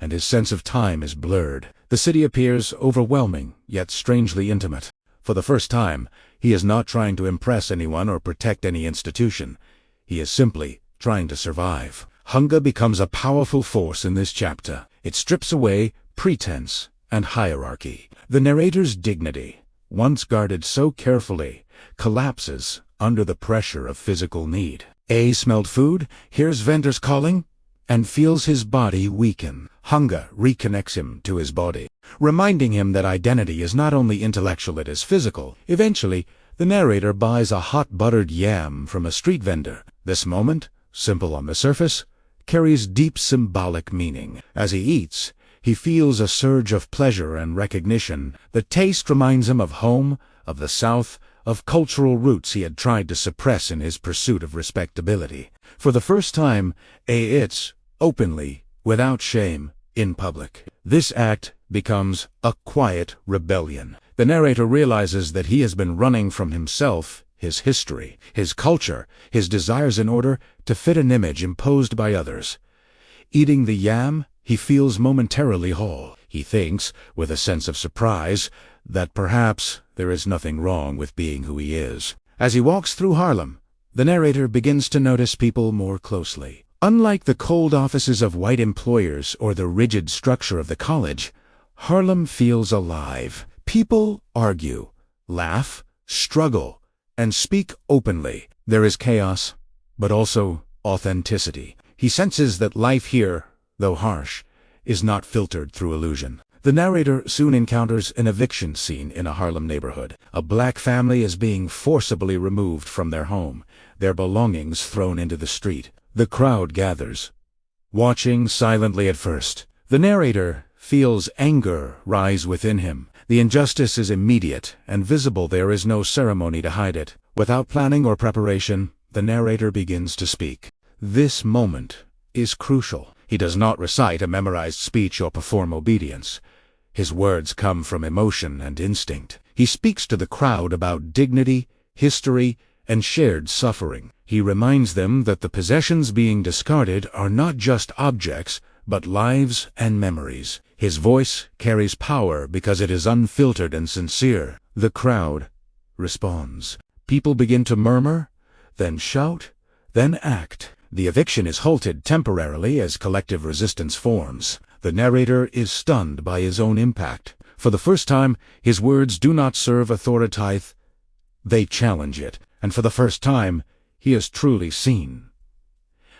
Speaker 1: and his sense of time is blurred. The city appears overwhelming, yet strangely intimate. For the first time, he is not trying to impress anyone or protect any institution. He is simply trying to survive. Hunger becomes a powerful force in this chapter. It strips away pretense and hierarchy. The narrator's dignity, once guarded so carefully, collapses under the pressure of physical need. A smelled food, hears vendors calling, and feels his body weaken. Hunger reconnects him to his body, reminding him that identity is not only intellectual, it is physical. Eventually, the narrator buys a hot buttered yam from a street vendor. This moment, simple on the surface, carries deep symbolic meaning. As he eats, he feels a surge of pleasure and recognition. The taste reminds him of home, of the South, of cultural roots he had tried to suppress in his pursuit of respectability. For the first time, A eats openly, without shame, in public. This act becomes a quiet rebellion. The narrator realizes that he has been running from himself, his history, his culture, his desires in order to fit an image imposed by others. Eating the yam, he feels momentarily whole. He thinks, with a sense of surprise, that perhaps there is nothing wrong with being who he is. As he walks through Harlem, the narrator begins to notice people more closely. Unlike the cold offices of white employers or the rigid structure of the college, Harlem feels alive. People argue, laugh, struggle, and speak openly. There is chaos, but also authenticity. He senses that life here, though harsh, is not filtered through illusion. The narrator soon encounters an eviction scene in a Harlem neighborhood. A black family is being forcibly removed from their home, their belongings thrown into the street. The crowd gathers, watching silently at first. The narrator feels anger rise within him. The injustice is immediate and visible. There is no ceremony to hide it. Without planning or preparation, the narrator begins to speak. This moment is crucial. He does not recite a memorized speech or perform obedience. His words come from emotion and instinct. He speaks to the crowd about dignity, history, and shared suffering. He reminds them that the possessions being discarded are not just objects, but lives and memories. His voice carries power because it is unfiltered and sincere. The crowd responds. People begin to murmur, then shout, then act. The eviction is halted temporarily as collective resistance forms. The narrator is stunned by his own impact. For the first time, his words do not serve authority, they challenge it. And for the first time, he is truly seen.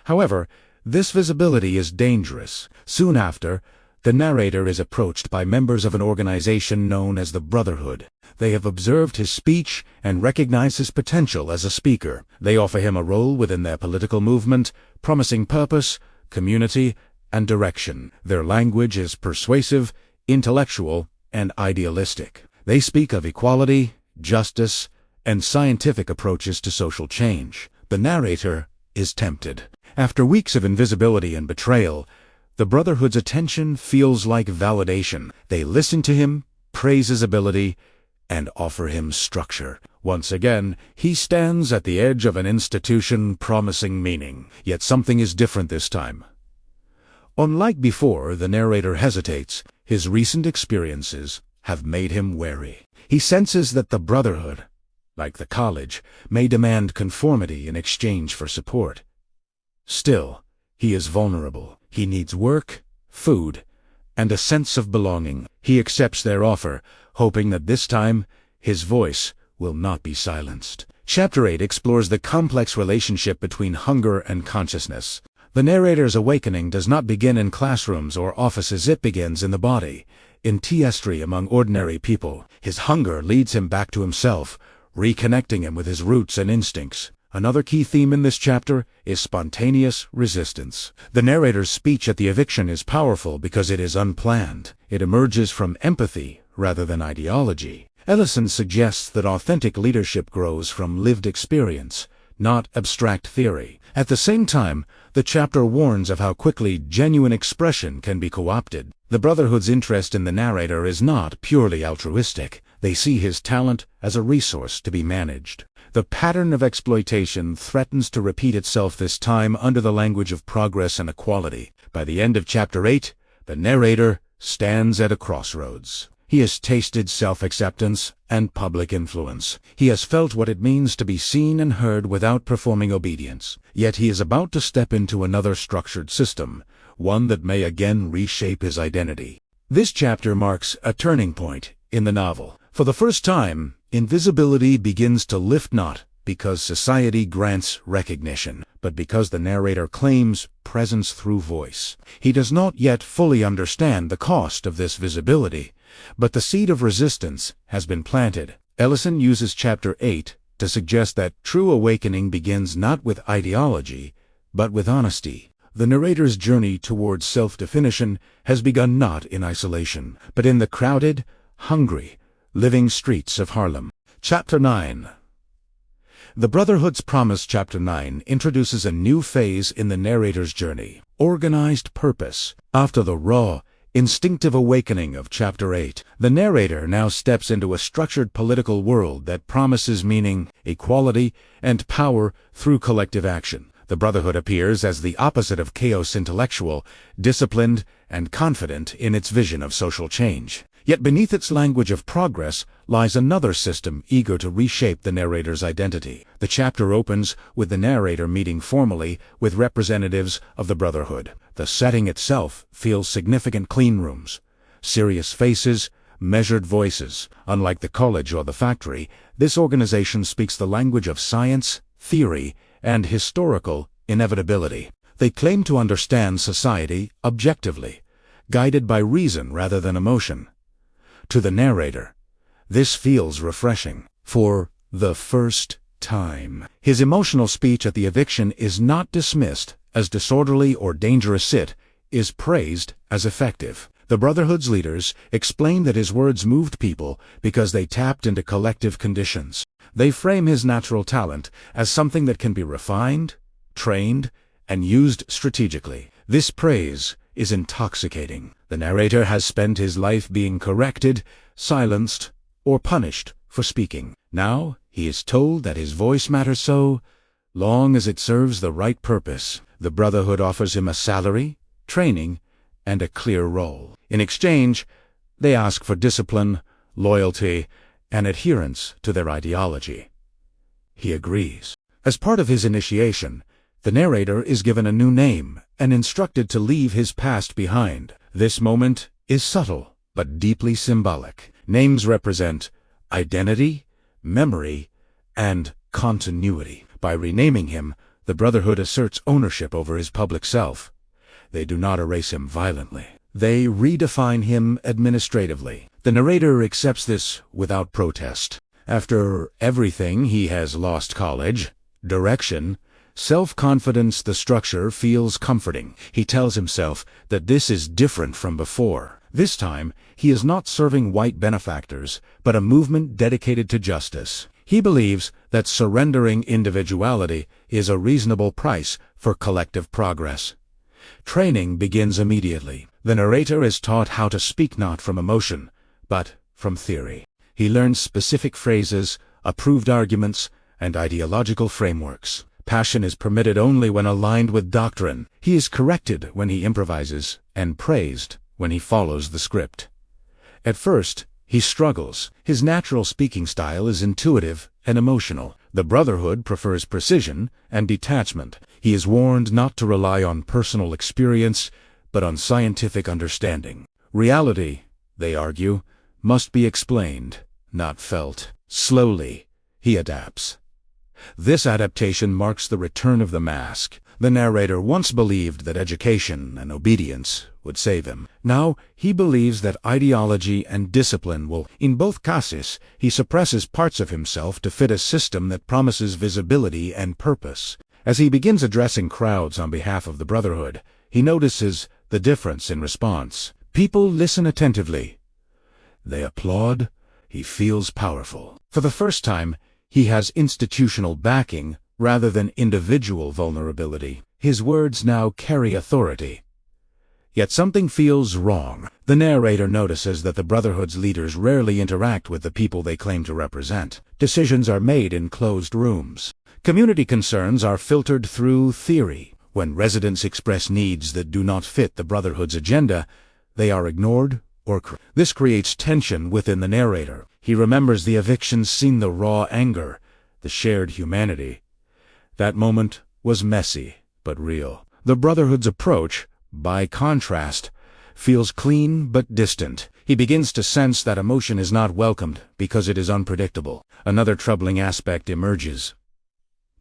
Speaker 1: However, this visibility is dangerous. Soon after, the narrator is approached by members of an organization known as the Brotherhood. They have observed his speech and recognize his potential as a speaker. They offer him a role within their political movement, promising purpose, community, and direction. Their language is persuasive, intellectual, and idealistic. They speak of equality, justice, and scientific approaches to social change. The narrator is tempted. After weeks of invisibility and betrayal, the Brotherhood's attention feels like validation. They listen to him, praise his ability, and offer him structure. Once again, he stands at the edge of an institution promising meaning. Yet something is different this time. Unlike before, the narrator hesitates. His recent experiences have made him wary. He senses that the Brotherhood, like the college, may demand conformity in exchange for support. Still, he is vulnerable. He needs work, food, and a sense of belonging. He accepts their offer, hoping that this time his voice will not be silenced. Chapter 8 explores the complex relationship between hunger and consciousness. The narrator's awakening does not begin in classrooms or offices. It begins in the body, in Tiestry among ordinary people. His hunger leads him back to himself, reconnecting him with his roots and instincts. Another key theme in this chapter is spontaneous resistance. The narrator's speech at the eviction is powerful because it is unplanned. It emerges from empathy rather than ideology. Ellison suggests that authentic leadership grows from lived experience, not abstract theory. At the same time, the chapter warns of how quickly genuine expression can be co-opted. The Brotherhood's interest in the narrator is not purely altruistic. They see his talent as a resource to be managed. The pattern of exploitation threatens to repeat itself, this time under the language of progress and equality. By the end of Chapter 8, the narrator stands at a crossroads. He has tasted self-acceptance and public influence. He has felt what it means to be seen and heard without performing obedience. Yet he is about to step into another structured system, one that may again reshape his identity. This chapter marks a turning point in the novel. For the first time, invisibility begins to lift, not because society grants recognition, but because the narrator claims presence through voice. He does not yet fully understand the cost of this visibility, but the seed of resistance has been planted. Ellison uses Chapter 8 to suggest that true awakening begins not with ideology, but with honesty. The narrator's journey towards self-definition has begun not in isolation, but in the crowded, hungry, living streets of Harlem. Chapter 9. The Brotherhood's Promise. Chapter 9 introduces a new phase in the narrator's journey: organized purpose. After the raw, instinctive awakening of Chapter 8, the narrator now steps into a structured political world that promises meaning, equality, and power through collective action. The Brotherhood appears as the opposite of chaos, intellectual, disciplined, and confident in its vision of social change. Yet beneath its language of progress lies another system eager to reshape the narrator's identity. The chapter opens with the narrator meeting formally with representatives of the Brotherhood. The setting itself feels significant: clean rooms, serious faces, measured voices. Unlike the college or the factory, this organization speaks the language of science, theory, and historical inevitability. They claim to understand society objectively, guided by reason rather than emotion. To the narrator, this feels refreshing. For the first time, his emotional speech at the eviction is not dismissed as disorderly or dangerous. It is praised as effective. The Brotherhood's leaders explain that his words moved people because they tapped into collective conditions. They frame his natural talent as something that can be refined, trained, and used strategically. This praise is intoxicating. The narrator has spent his life being corrected, silenced, or punished for speaking. Now he is told that his voice matters so long as it serves the right purpose. The Brotherhood offers him a salary, training, and a clear role. In exchange, they ask for discipline, loyalty, and adherence to their ideology. He agrees. As part of his initiation, the narrator is given a new name and instructed to leave his past behind. This moment is subtle but deeply symbolic. Names represent identity, memory, and continuity. By renaming him, the Brotherhood asserts ownership over his public self. They do not erase him violently. They redefine him administratively. The narrator accepts this without protest. After everything, he has lost college, direction, self-confidence. The structure feels comforting. He tells himself that this is different from before. This time, he is not serving white benefactors, but a movement dedicated to justice. He believes that surrendering individuality is a reasonable price for collective progress. Training begins immediately. The narrator is taught how to speak not from emotion, but from theory. He learns specific phrases, approved arguments, and ideological frameworks. Passion is permitted only when aligned with doctrine. He is corrected when he improvises, and praised when he follows the script. At first, he struggles. His natural speaking style is intuitive and emotional. The Brotherhood prefers precision and detachment. He is warned not to rely on personal experience, but on scientific understanding. Reality, they argue, must be explained, not felt. Slowly, he adapts. This adaptation marks the return of the mask. The narrator once believed that education and obedience would save him. Now he believes that ideology and discipline will. In both cases, he suppresses parts of himself to fit a system that promises visibility and purpose. As he begins addressing crowds on behalf of the Brotherhood, he notices the difference in response. People listen attentively. They applaud. He feels powerful. For the first time, he has institutional backing rather than individual vulnerability. His words now carry authority. Yet something feels wrong. The narrator notices that the Brotherhood's leaders rarely interact with the people they claim to represent. Decisions are made in closed rooms. Community concerns are filtered through theory. When residents express needs that do not fit the Brotherhood's agenda, they are ignored or this creates tension within the narrator. He remembers the eviction scene, the raw anger, the shared humanity. That moment was messy, but real. The Brotherhood's approach, by contrast, feels clean but distant. He begins to sense that emotion is not welcomed because it is unpredictable. Another troubling aspect emerges.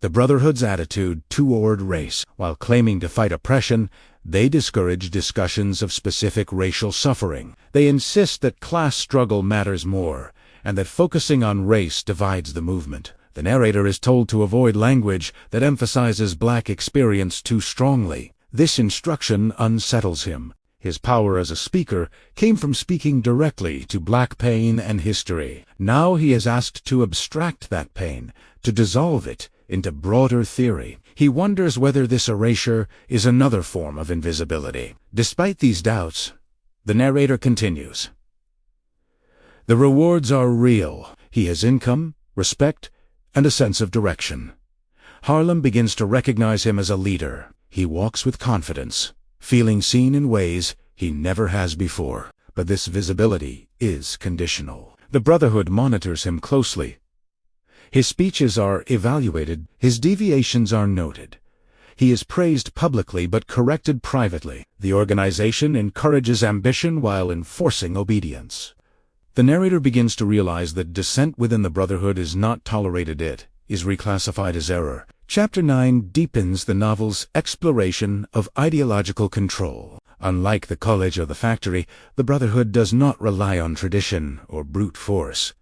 Speaker 1: The Brotherhood's attitude toward race. While claiming to fight oppression, they discourage discussions of specific racial suffering. They insist that class struggle matters more, and that focusing on race divides the movement. The narrator is told to avoid language that emphasizes black experience too strongly. This instruction unsettles him. His power as a speaker came from speaking directly to black pain and history. Now he is asked to abstract that pain, to dissolve it into broader theory. He wonders whether this erasure is another form of invisibility. Despite these doubts, the narrator continues. The rewards are real. He has income, respect, and a sense of direction. Harlem begins to recognize him as a leader. He walks with confidence, feeling seen in ways he never has before. But this visibility is conditional. The Brotherhood monitors him closely. His speeches are evaluated, his deviations are noted. He is praised publicly but corrected privately. The organization encourages ambition while enforcing obedience. The narrator begins to realize that dissent within the Brotherhood is not tolerated. It is reclassified as error. Chapter 9 deepens the novel's exploration of ideological control. Unlike the college or the factory, the Brotherhood does not rely on tradition or brute force.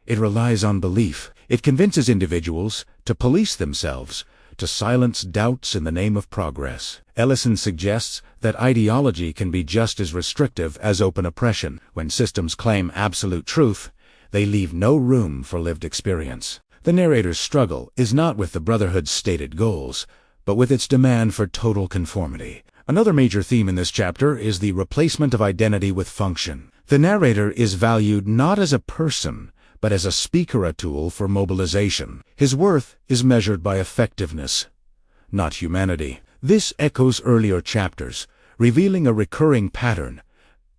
Speaker 1: It relies on belief. It convinces individuals to police themselves, to silence doubts in the name of progress. Ellison suggests that ideology can be just as restrictive as open oppression. When systems claim absolute truth, they leave no room for lived experience. The narrator's struggle is not with the Brotherhood's stated goals, but with its demand for total conformity. Another major theme in this chapter is the replacement of identity with function. The narrator is valued not as a person, but as a speaker, a tool for mobilization. His worth is measured by effectiveness, not humanity. This echoes earlier chapters, revealing a recurring pattern.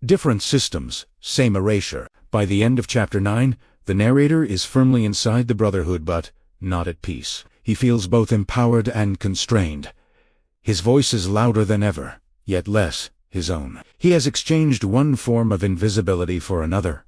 Speaker 1: Different systems, same erasure. By the end of chapter 9, the narrator is firmly inside the Brotherhood but not at peace. He feels both empowered and constrained. His voice is louder than ever, yet less his own. He has exchanged one form of invisibility for another.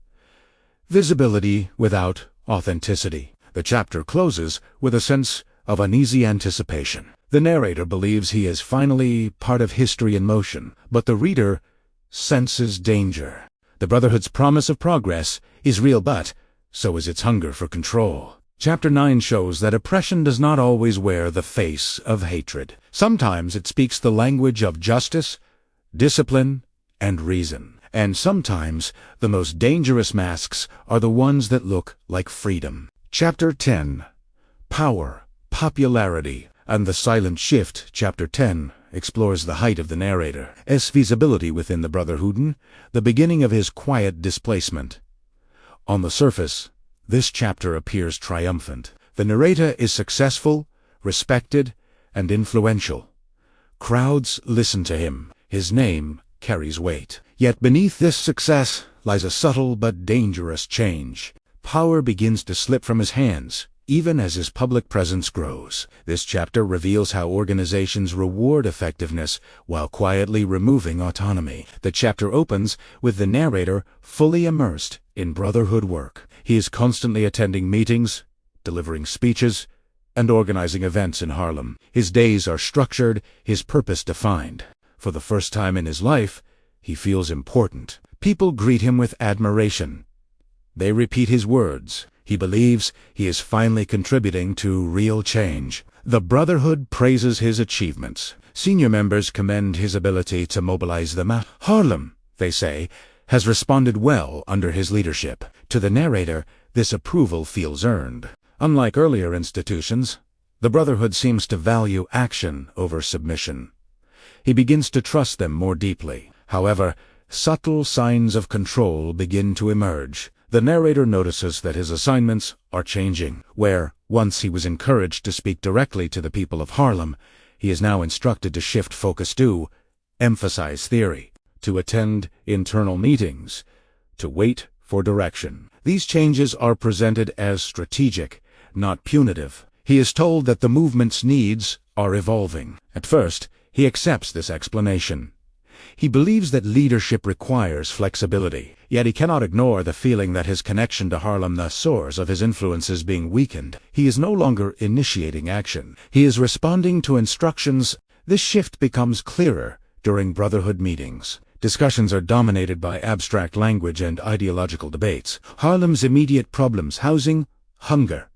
Speaker 1: Visibility without authenticity. The chapter closes with a sense of uneasy anticipation. The narrator believes he is finally part of history in motion, but the reader senses danger. The Brotherhood's promise of progress is real, but so is its hunger for control. Chapter 9 shows that oppression does not always wear the face of hatred. Sometimes it speaks the language of justice, discipline, and reason. And sometimes the most dangerous masks are the ones that look like freedom. Chapter 10. Power, Popularity, and the Silent Shift. Chapter 10 explores the height of the narrator's visibility within the Brotherhood, the beginning of his quiet displacement. On the surface, this chapter appears triumphant. The narrator is successful, respected, and influential. Crowds listen to him. His name carries weight. Yet beneath this success lies a subtle but dangerous change. Power begins to slip from his hands, even as his public presence grows. This chapter reveals how organizations reward effectiveness while quietly removing autonomy. The chapter opens with the narrator fully immersed in Brotherhood work. He is constantly attending meetings, delivering speeches, and organizing events in Harlem. His days are structured, his purpose defined. For the first time in his life, he feels important. People greet him with admiration. They repeat his words. He believes he is finally contributing to real change. The Brotherhood praises his achievements. Senior members commend his ability to mobilize the mass. Harlem, they say, has responded well under his leadership. To the narrator, this approval feels earned. Unlike earlier institutions, the Brotherhood seems to value action over submission. He begins to trust them more deeply. However, subtle signs of control begin to emerge. The narrator notices that his assignments are changing. Where once he was encouraged to speak directly to the people of Harlem, he is now instructed to shift focus to emphasize theory, to attend internal meetings, to wait for direction. These changes are presented as strategic, not punitive. He is told that the movement's needs are evolving. At first, he accepts this explanation. He believes that leadership requires flexibility, yet he cannot ignore the feeling that his connection to Harlem, the source of his influence, is being weakened. He is no longer initiating action. He is responding to instructions. This shift becomes clearer during Brotherhood meetings. Discussions are dominated by abstract language and ideological debates. Harlem's immediate problems, housing, hunger,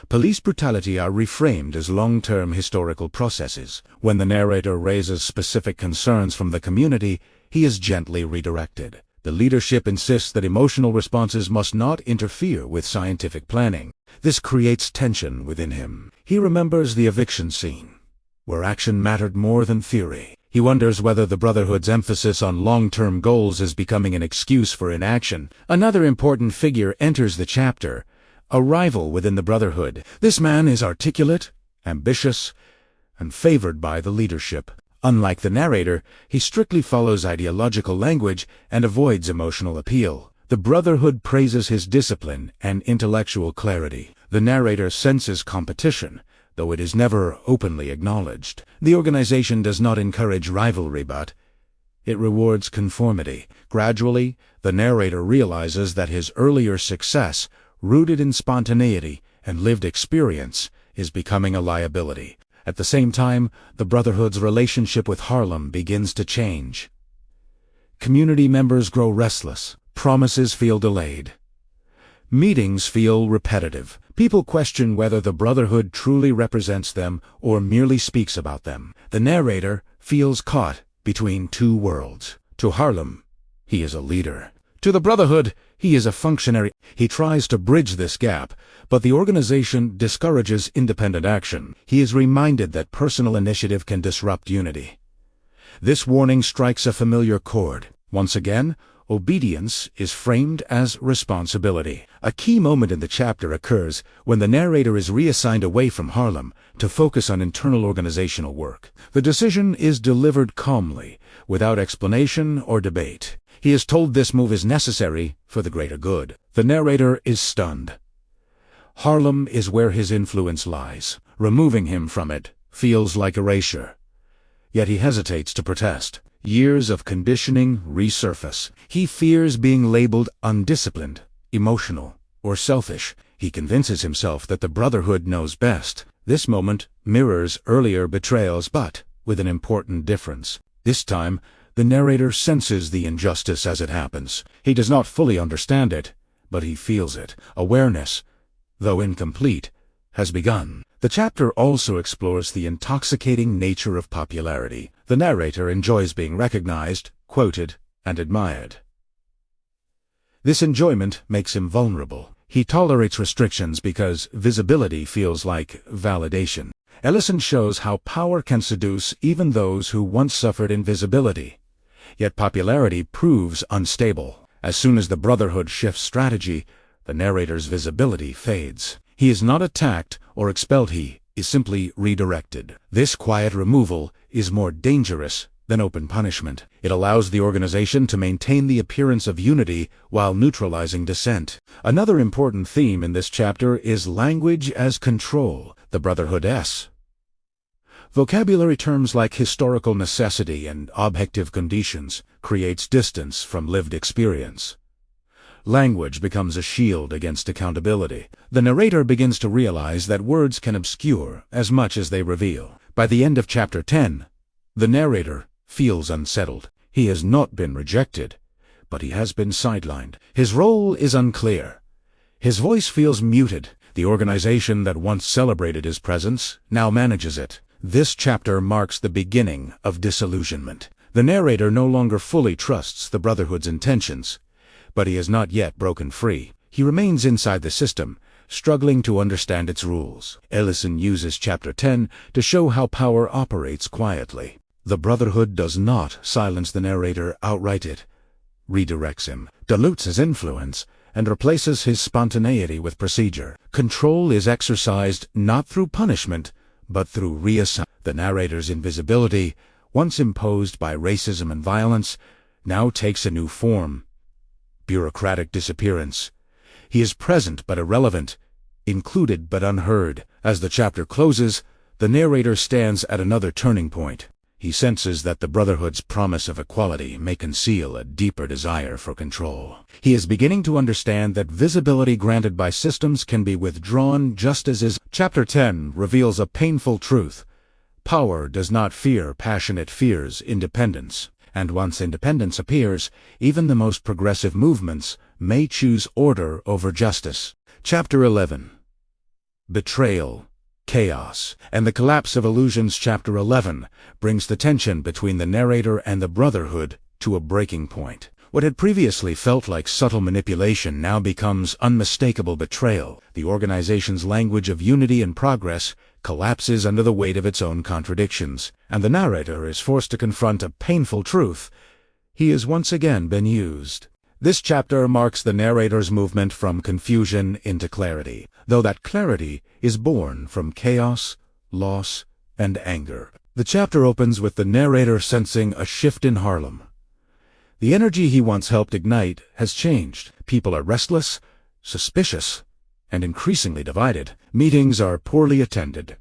Speaker 1: police brutality, are reframed as long-term historical processes. When the narrator raises specific concerns from the community, he is gently redirected. The leadership insists that emotional responses must not interfere with scientific planning. This creates tension within him. He remembers the eviction scene, where action mattered more than theory. He wonders whether the Brotherhood's emphasis on long-term goals is becoming an excuse for inaction. Another important figure enters the chapter, a rival within the Brotherhood. This man is articulate ambitious, and favored by the leadership. Unlike the narrator, he strictly follows ideological language and avoids emotional appeal. The Brotherhood praises his discipline and intellectual clarity. The narrator senses competition, though it is never openly acknowledged. The organization does not encourage rivalry, but it rewards conformity. Gradually, the narrator realizes that his earlier success, rooted in spontaneity and lived experience, is becoming a liability. At the same time, the Brotherhood's relationship with Harlem begins to change. Community members grow restless. Promises feel delayed. Meetings feel repetitive. People question whether the Brotherhood truly represents them or merely speaks about them. The narrator feels caught between two worlds. To Harlem, he is a leader. To the Brotherhood, he is a functionary. He tries to bridge this gap, but the organization discourages independent action. He is reminded that personal initiative can disrupt unity. This warning strikes a familiar chord. Once again, obedience is framed as responsibility. A key moment in the chapter occurs when the narrator is reassigned away from Harlem to focus on internal organizational work. The decision is delivered calmly, without explanation or debate. He is told this move is necessary for the greater good. The narrator is stunned. Harlem is where his influence lies. Removing him from it feels like erasure. Yet he hesitates to protest. Years of conditioning resurface. He fears being labeled undisciplined, emotional, or selfish. He convinces himself that the Brotherhood knows best. This moment mirrors earlier betrayals, but with an important difference. This time, the narrator senses the injustice as it happens. He does not fully understand it, but he feels it. Awareness, though incomplete, has begun. The chapter also explores the intoxicating nature of popularity. The narrator enjoys being recognized, quoted, and admired. This enjoyment makes him vulnerable. He tolerates restrictions because visibility feels like validation. Ellison shows how power can seduce even those who once suffered invisibility. Yet popularity proves unstable. As soon as the Brotherhood shifts strategy, the narrator's visibility fades. He is not attacked or expelled, he is simply redirected. This quiet removal is more dangerous than open punishment. It allows the organization to maintain the appearance of unity while neutralizing dissent. Another important theme in this chapter is language as control. The Brotherhood's vocabulary terms like historical necessity and objective conditions creates distance from lived experience. Language becomes a shield against accountability. The narrator begins to realize that words can obscure as much as they reveal. By the end of chapter 10, the narrator feels unsettled. He has not been rejected, but he has been sidelined. His role is unclear. His voice feels muted. The organization that once celebrated his presence now manages it. This chapter marks the beginning of disillusionment. The narrator no longer fully trusts the Brotherhood's intentions, but he has not yet broken free. He remains inside the system, struggling to understand its rules. Ellison uses chapter 10 to show how power operates quietly. The Brotherhood does not silence the narrator outright. It redirects him, dilutes his influence, and replaces his spontaneity with procedure. Control is exercised not through punishment, but through reassignment. The narrator's invisibility, once imposed by racism and violence, now takes a new form. Bureaucratic disappearance. He is present but irrelevant, included but unheard. As the chapter closes, the narrator stands at another turning point. He senses that the Brotherhood's promise of equality may conceal a deeper desire for control. He is beginning to understand that visibility granted by systems can be withdrawn just as is. Chapter 10 reveals a painful truth. Power does not fear passion, it fears independence. And once independence appears, even the most progressive movements may choose order over justice. Chapter 11. Betrayal, Chaos, and the Collapse of Illusions. Chapter 11 brings the tension between the narrator and the Brotherhood to a breaking point. What had previously felt like subtle manipulation now becomes unmistakable betrayal. The organization's language of unity and progress collapses under the weight of its own contradictions, and the narrator is forced to confront a painful truth. He has once again been used. This chapter marks the narrator's movement from confusion into clarity, though that clarity is born from chaos loss, and anger. The chapter opens with the narrator sensing a shift in Harlem. The energy he once helped ignite has changed. People are restless, suspicious, and increasingly divided. Meetings are poorly attended.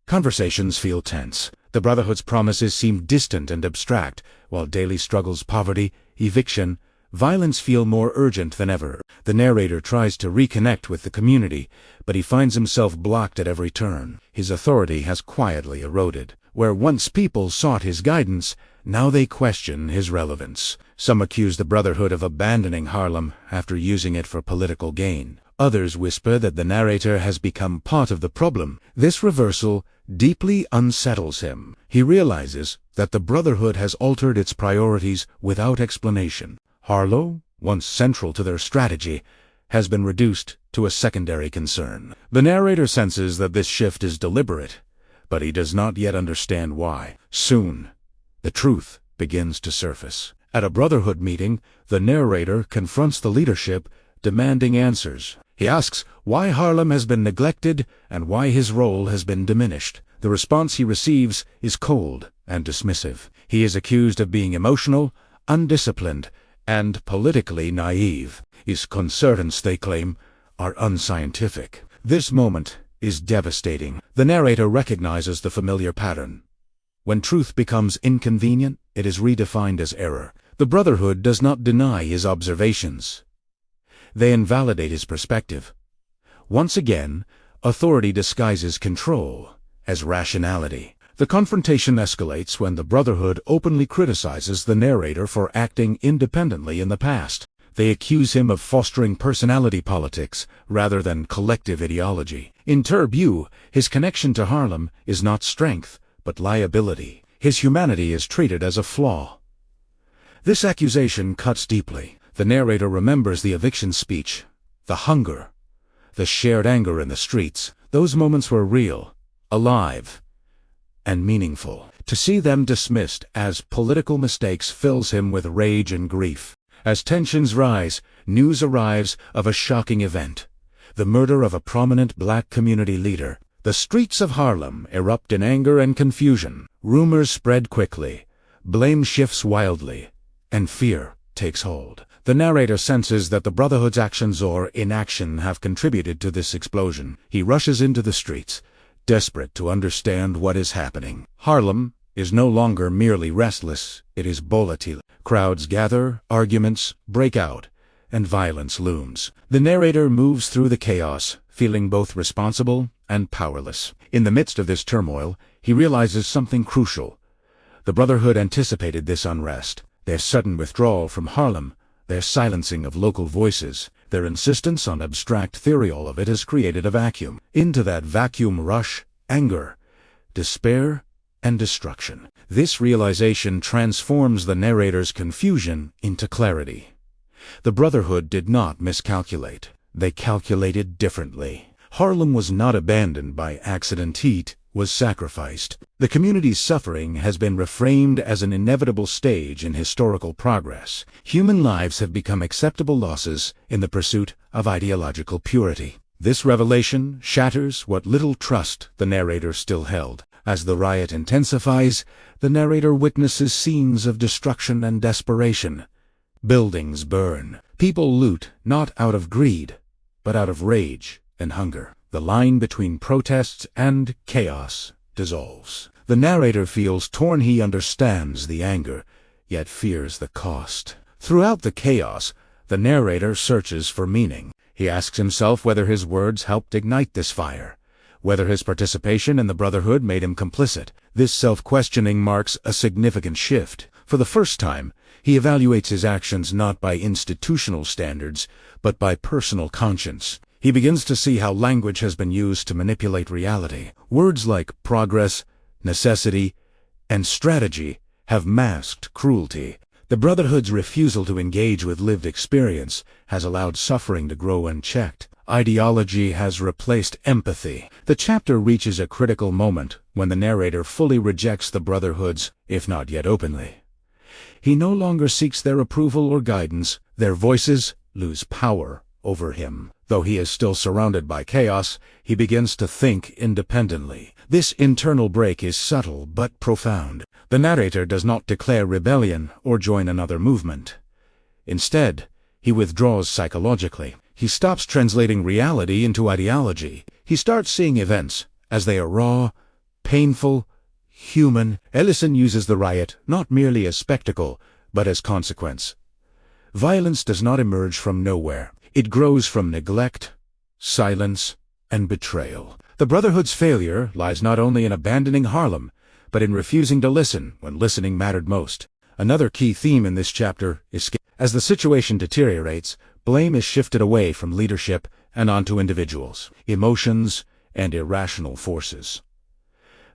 Speaker 1: Conversations feel tense. The Brotherhood's promises seem distant and abstract, while daily struggles, poverty, eviction, violence feel more urgent than ever. The narrator tries to reconnect with the community, but he finds himself blocked at every turn. His authority has quietly eroded. Where once people sought his guidance, now they question his relevance. Some accuse the Brotherhood of abandoning Harlem after using it for political gain. Others whisper that the narrator has become part of the problem. This reversal deeply unsettles him. He realizes that the Brotherhood has altered its priorities without explanation. Harlow, once central to their strategy, has been reduced to a secondary concern. The narrator senses that this shift is deliberate, but he does not yet understand why. Soon, the truth begins to surface. At a Brotherhood meeting, the narrator confronts the leadership, demanding answers. He asks why Harlem has been neglected and why his role has been diminished. The response he receives is cold and dismissive. He is accused of being emotional, undisciplined, and politically naive. His concerns, they claim, are unscientific. This moment is devastating. The narrator recognizes the familiar pattern. When truth becomes inconvenient, it is redefined as error. The Brotherhood does not deny his observations. They invalidate his perspective. Once again, authority disguises control as rationality. The confrontation escalates when the Brotherhood openly criticizes the narrator for acting independently in the past. They accuse him of fostering personality politics rather than collective ideology. In their view, his connection to Harlem is not strength, but liability. His humanity is treated as a flaw. This accusation cuts deeply. The narrator remembers the eviction speech, the hunger, the shared anger in the streets. Those moments were real, alive, and meaningful. To see them dismissed as political mistakes fills him with rage and grief. As tensions rise, news arrives of a shocking event: the murder of a prominent black community leader. The streets of Harlem erupt in anger and confusion. Rumors spread quickly, blame shifts wildly, and fear takes hold. The narrator senses that the Brotherhood's actions or inaction have contributed to this explosion. He rushes into the streets, desperate to understand what is happening. Harlem is no longer merely restless, it is volatile. Crowds gather, arguments break out, and violence looms. The narrator moves through the chaos, feeling both responsible and powerless. In the midst of this turmoil, he realizes something crucial. The Brotherhood anticipated this unrest. Their sudden withdrawal from Harlem, their silencing of local voices, their insistence on abstract theory, all of it has created a vacuum. Into that vacuum rush anger, despair, and destruction. This realization transforms the narrator's confusion into clarity. The Brotherhood did not miscalculate. They calculated differently. Harlem was not abandoned by accident. It was sacrificed. The community's suffering has been reframed as an inevitable stage in historical progress. Human lives have become acceptable losses in the pursuit of ideological purity. This revelation shatters what little trust the narrator still held. As the riot intensifies, the narrator witnesses scenes of destruction and desperation. Buildings burn. People loot, not out of greed, but out of rage and hunger. The line between protests and chaos dissolves. The narrator feels torn. He understands the anger, yet fears the cost. Throughout the chaos, the narrator searches for meaning. He asks himself whether his words helped ignite this fire, whether his participation in the Brotherhood made him complicit. This self-questioning marks a significant shift. For the first time, he evaluates his actions not by institutional standards, but by personal conscience. He begins to see how language has been used to manipulate reality. Words like progress, necessity, and strategy have masked cruelty. The Brotherhood's refusal to engage with lived experience has allowed suffering to grow unchecked. Ideology has replaced empathy. The chapter reaches a critical moment when the narrator fully rejects the Brotherhood's, if not yet openly. He no longer seeks their approval or guidance. Their voices lose power over him. Though he is still surrounded by chaos, he begins to think independently. This internal break is subtle but profound. The narrator does not declare rebellion or join another movement. Instead, he withdraws psychologically. He stops translating reality into ideology. He starts seeing events as they are raw, painful, human. Ellison uses the riot not merely as spectacle, but as consequence. Violence does not emerge from nowhere. It grows from neglect, silence, and betrayal. The Brotherhood's failure lies not only in abandoning Harlem, but in refusing to listen when listening mattered most. Another key theme in this chapter is as the situation deteriorates, blame is shifted away from leadership and onto individuals, emotions, and irrational forces.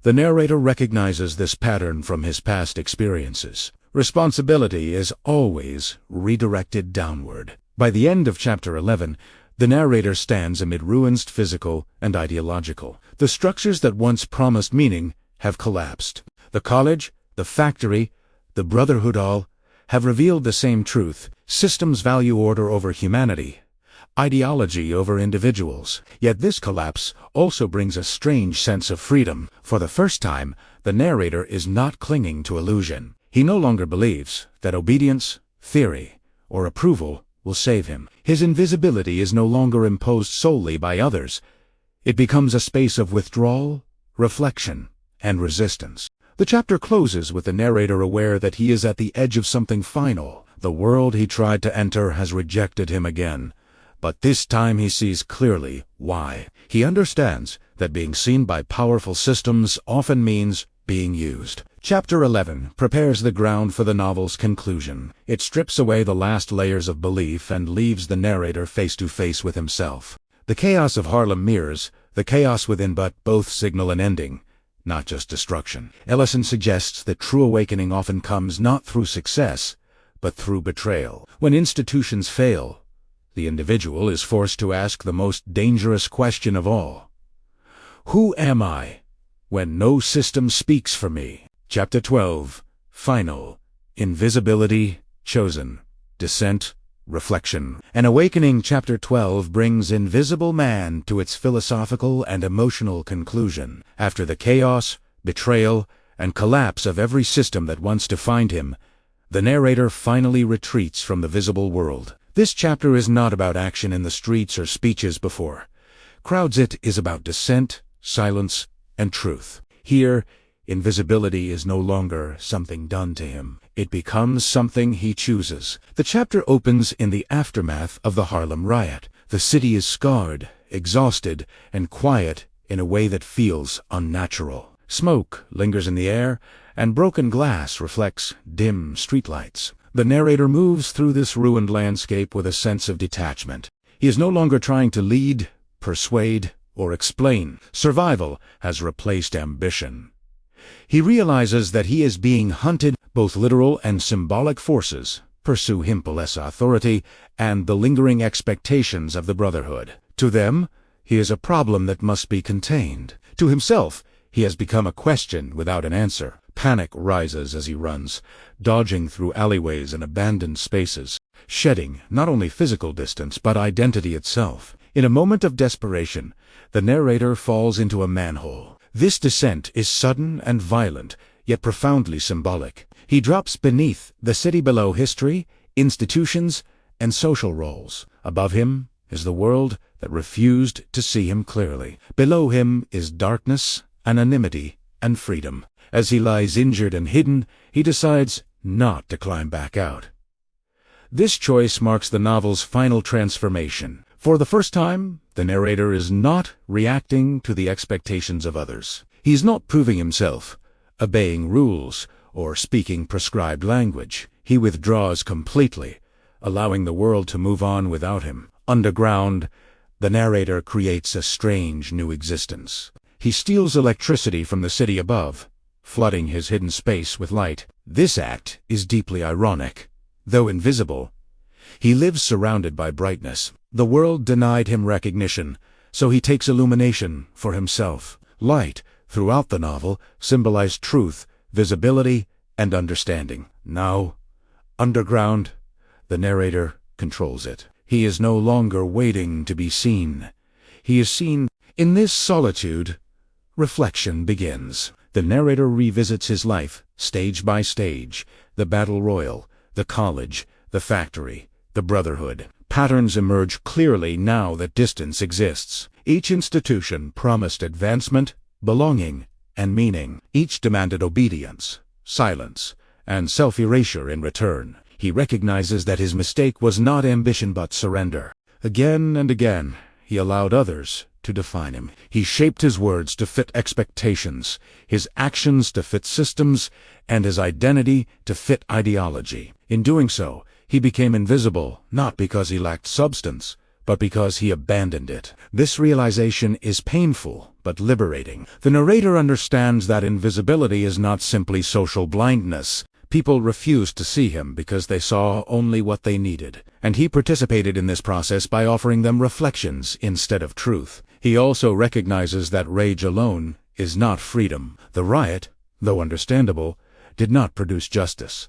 Speaker 1: The narrator recognizes this pattern from his past experiences. Responsibility is always redirected downward. By the end of chapter 11, the narrator stands amid ruins physical and ideological. The structures that once promised meaning have collapsed. The college, the factory, the Brotherhood all have revealed the same truth. Systems value order over humanity, ideology over individuals. Yet this collapse also brings a strange sense of freedom. For the first time, the narrator is not clinging to illusion. He no longer believes that obedience, theory, or approval will save him. His invisibility is no longer imposed solely by others. It becomes a space of withdrawal, reflection, and resistance. The chapter closes with the narrator aware that he is at the edge of something final. The world he tried to enter has rejected him again. But this time he sees clearly why. He understands that being seen by powerful systems often means being used. Chapter 11 prepares the ground for the novel's conclusion. It strips away the last layers of belief and leaves the narrator face to face with himself. The chaos of Harlem mirrors the chaos within, but both signal an ending, not just destruction. Ellison suggests that true awakening often comes not through success, but through betrayal. When institutions fail, the individual is forced to ask the most dangerous question of all. Who am I when no system speaks for me? Chapter 12, Final, Invisibility, Chosen, Descent, Reflection. An Awakening. Chapter 12 brings Invisible Man to its philosophical and emotional conclusion. After the chaos, betrayal, and collapse of every system that once defined him, the narrator finally retreats from the visible world. This chapter is not about action in the streets or speeches before crowds. It is about descent, silence, and truth. Here, invisibility is no longer something done to him. It becomes something he chooses. The chapter opens in the aftermath of the Harlem riot. The city is scarred, exhausted, and quiet in a way that feels unnatural. Smoke lingers in the air, and broken glass reflects dim streetlights. The narrator moves through this ruined landscape with a sense of detachment. He is no longer trying to lead, persuade, or explain. Survival has replaced ambition. He realizes that he is being hunted. Both literal and symbolic forces pursue him: authority and the lingering expectations of the Brotherhood. To them, he is a problem that must be contained. To himself, he has become a question without an answer. Panic rises as he runs, dodging through alleyways and abandoned spaces, shedding not only physical distance but identity itself. In a moment of desperation, the narrator falls into a manhole. This descent is sudden and violent, yet profoundly symbolic. He drops beneath the city below history, institutions, and social roles. Above him is the world that refused to see him clearly. Below him is darkness, anonymity, and freedom. As he lies injured and hidden, he decides not to climb back out. This choice marks the novel's final transformation. For the first time, the narrator is not reacting to the expectations of others. He is not proving himself, obeying rules, or speaking prescribed language. He withdraws completely, allowing the world to move on without him. Underground, the narrator creates a strange new existence. He steals electricity from the city above, flooding his hidden space with light. This act is deeply ironic. Though invisible, he lives surrounded by brightness. The world denied him recognition, so he takes illumination for himself. Light, throughout the novel, symbolized truth, visibility, and understanding. Now, underground, the narrator controls it. He is no longer waiting to be seen. He is seen. In this solitude, reflection begins. The narrator revisits his life, stage by stage: the battle royal, the college, the factory, the brotherhood. Patterns emerge clearly now that distance exists. Each institution promised advancement, belonging, and meaning. Each demanded obedience, silence, and self-erasure in return. He recognizes that his mistake was not ambition but surrender. Again and again, he allowed others to define him. He shaped his words to fit expectations, his actions to fit systems, and his identity to fit ideology. In doing so, he became invisible, not because he lacked substance, but because he abandoned it. This realization is painful, but liberating. The narrator understands that invisibility is not simply social blindness. People refused to see him because they saw only what they needed, and he participated in this process by offering them reflections instead of truth. He also recognizes that rage alone is not freedom. The riot, though understandable, did not produce justice.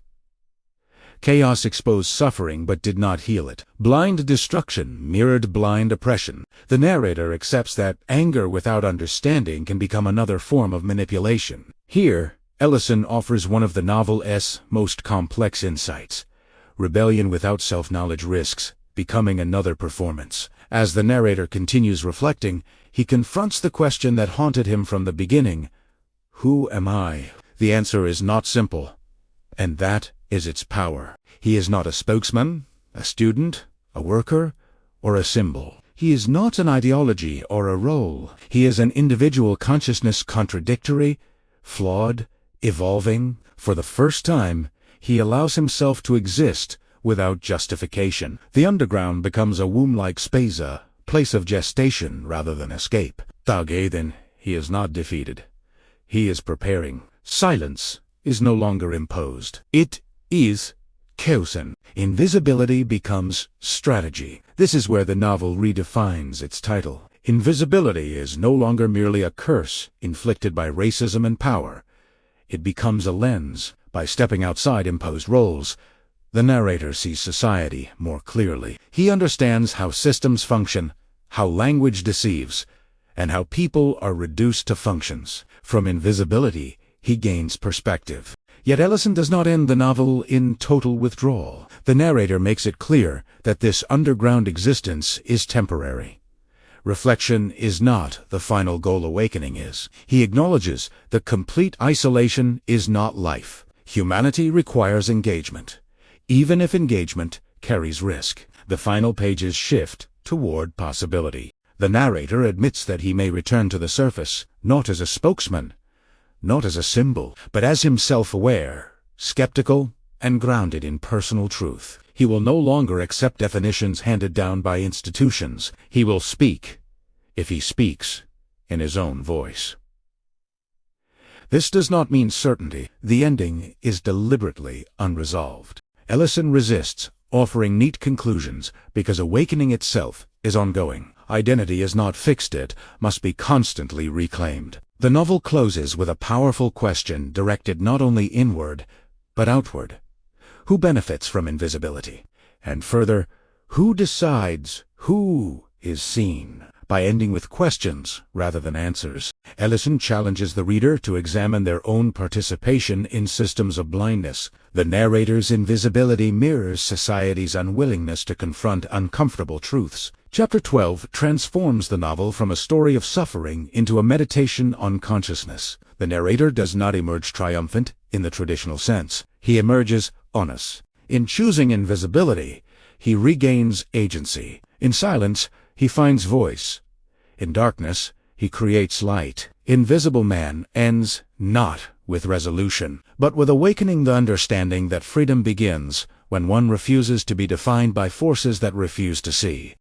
Speaker 1: Chaos exposed suffering but did not heal it. Blind destruction mirrored blind oppression. The narrator accepts that anger without understanding can become another form of manipulation. Here, Ellison offers one of the novel's most complex insights. Rebellion without self-knowledge risks becoming another performance. As the narrator continues reflecting, he confronts the question that haunted him from the beginning: who am I? The answer is not simple, and that is its power. He is not a spokesman, a student, a worker, or a symbol. He is not an ideology or a role. He is an individual consciousness, contradictory, flawed, evolving. For the first time, he allows himself to exist without justification. The underground becomes a womb-like space, a place of gestation rather than escape. Then, he is not defeated. He is preparing. Silence is no longer imposed. It is chosen. Invisibility becomes strategy. This is where the novel redefines its title. Invisibility is no longer merely a curse inflicted by racism and power. It becomes a lens. By stepping outside imposed roles, the narrator sees society more clearly. He understands how systems function, how language deceives, and how people are reduced to functions. From invisibility, he gains perspective. Yet Ellison does not end the novel in total withdrawal. The narrator makes it clear that this underground existence is temporary. Reflection is not the final goal, awakening is. He acknowledges that complete isolation is not life. Humanity requires engagement, even if engagement carries risk. The final pages shift toward possibility. The narrator admits that he may return to the surface, not as a spokesman, not as a symbol, but as himself aware, skeptical, and grounded in personal truth. He will no longer accept definitions handed down by institutions. He will speak, if he speaks, in his own voice. This does not mean certainty. The ending is deliberately unresolved. Ellison resists offering neat conclusions because awakening itself is ongoing. Identity is not fixed, it must be constantly reclaimed. The novel closes with a powerful question directed not only inward, but outward. Who benefits from invisibility? And further, who decides who is seen? By ending with questions rather than answers, Ellison challenges the reader to examine their own participation in systems of blindness. The narrator's invisibility mirrors society's unwillingness to confront uncomfortable truths. Chapter 12 transforms the novel from a story of suffering into a meditation on consciousness. The narrator does not emerge triumphant in the traditional sense. He emerges honest. In choosing invisibility, he regains agency. In silence, he finds voice. In darkness, he creates light. Invisible Man ends not with resolution, but with awakening the understanding that freedom begins when one refuses to be defined by forces that refuse to see.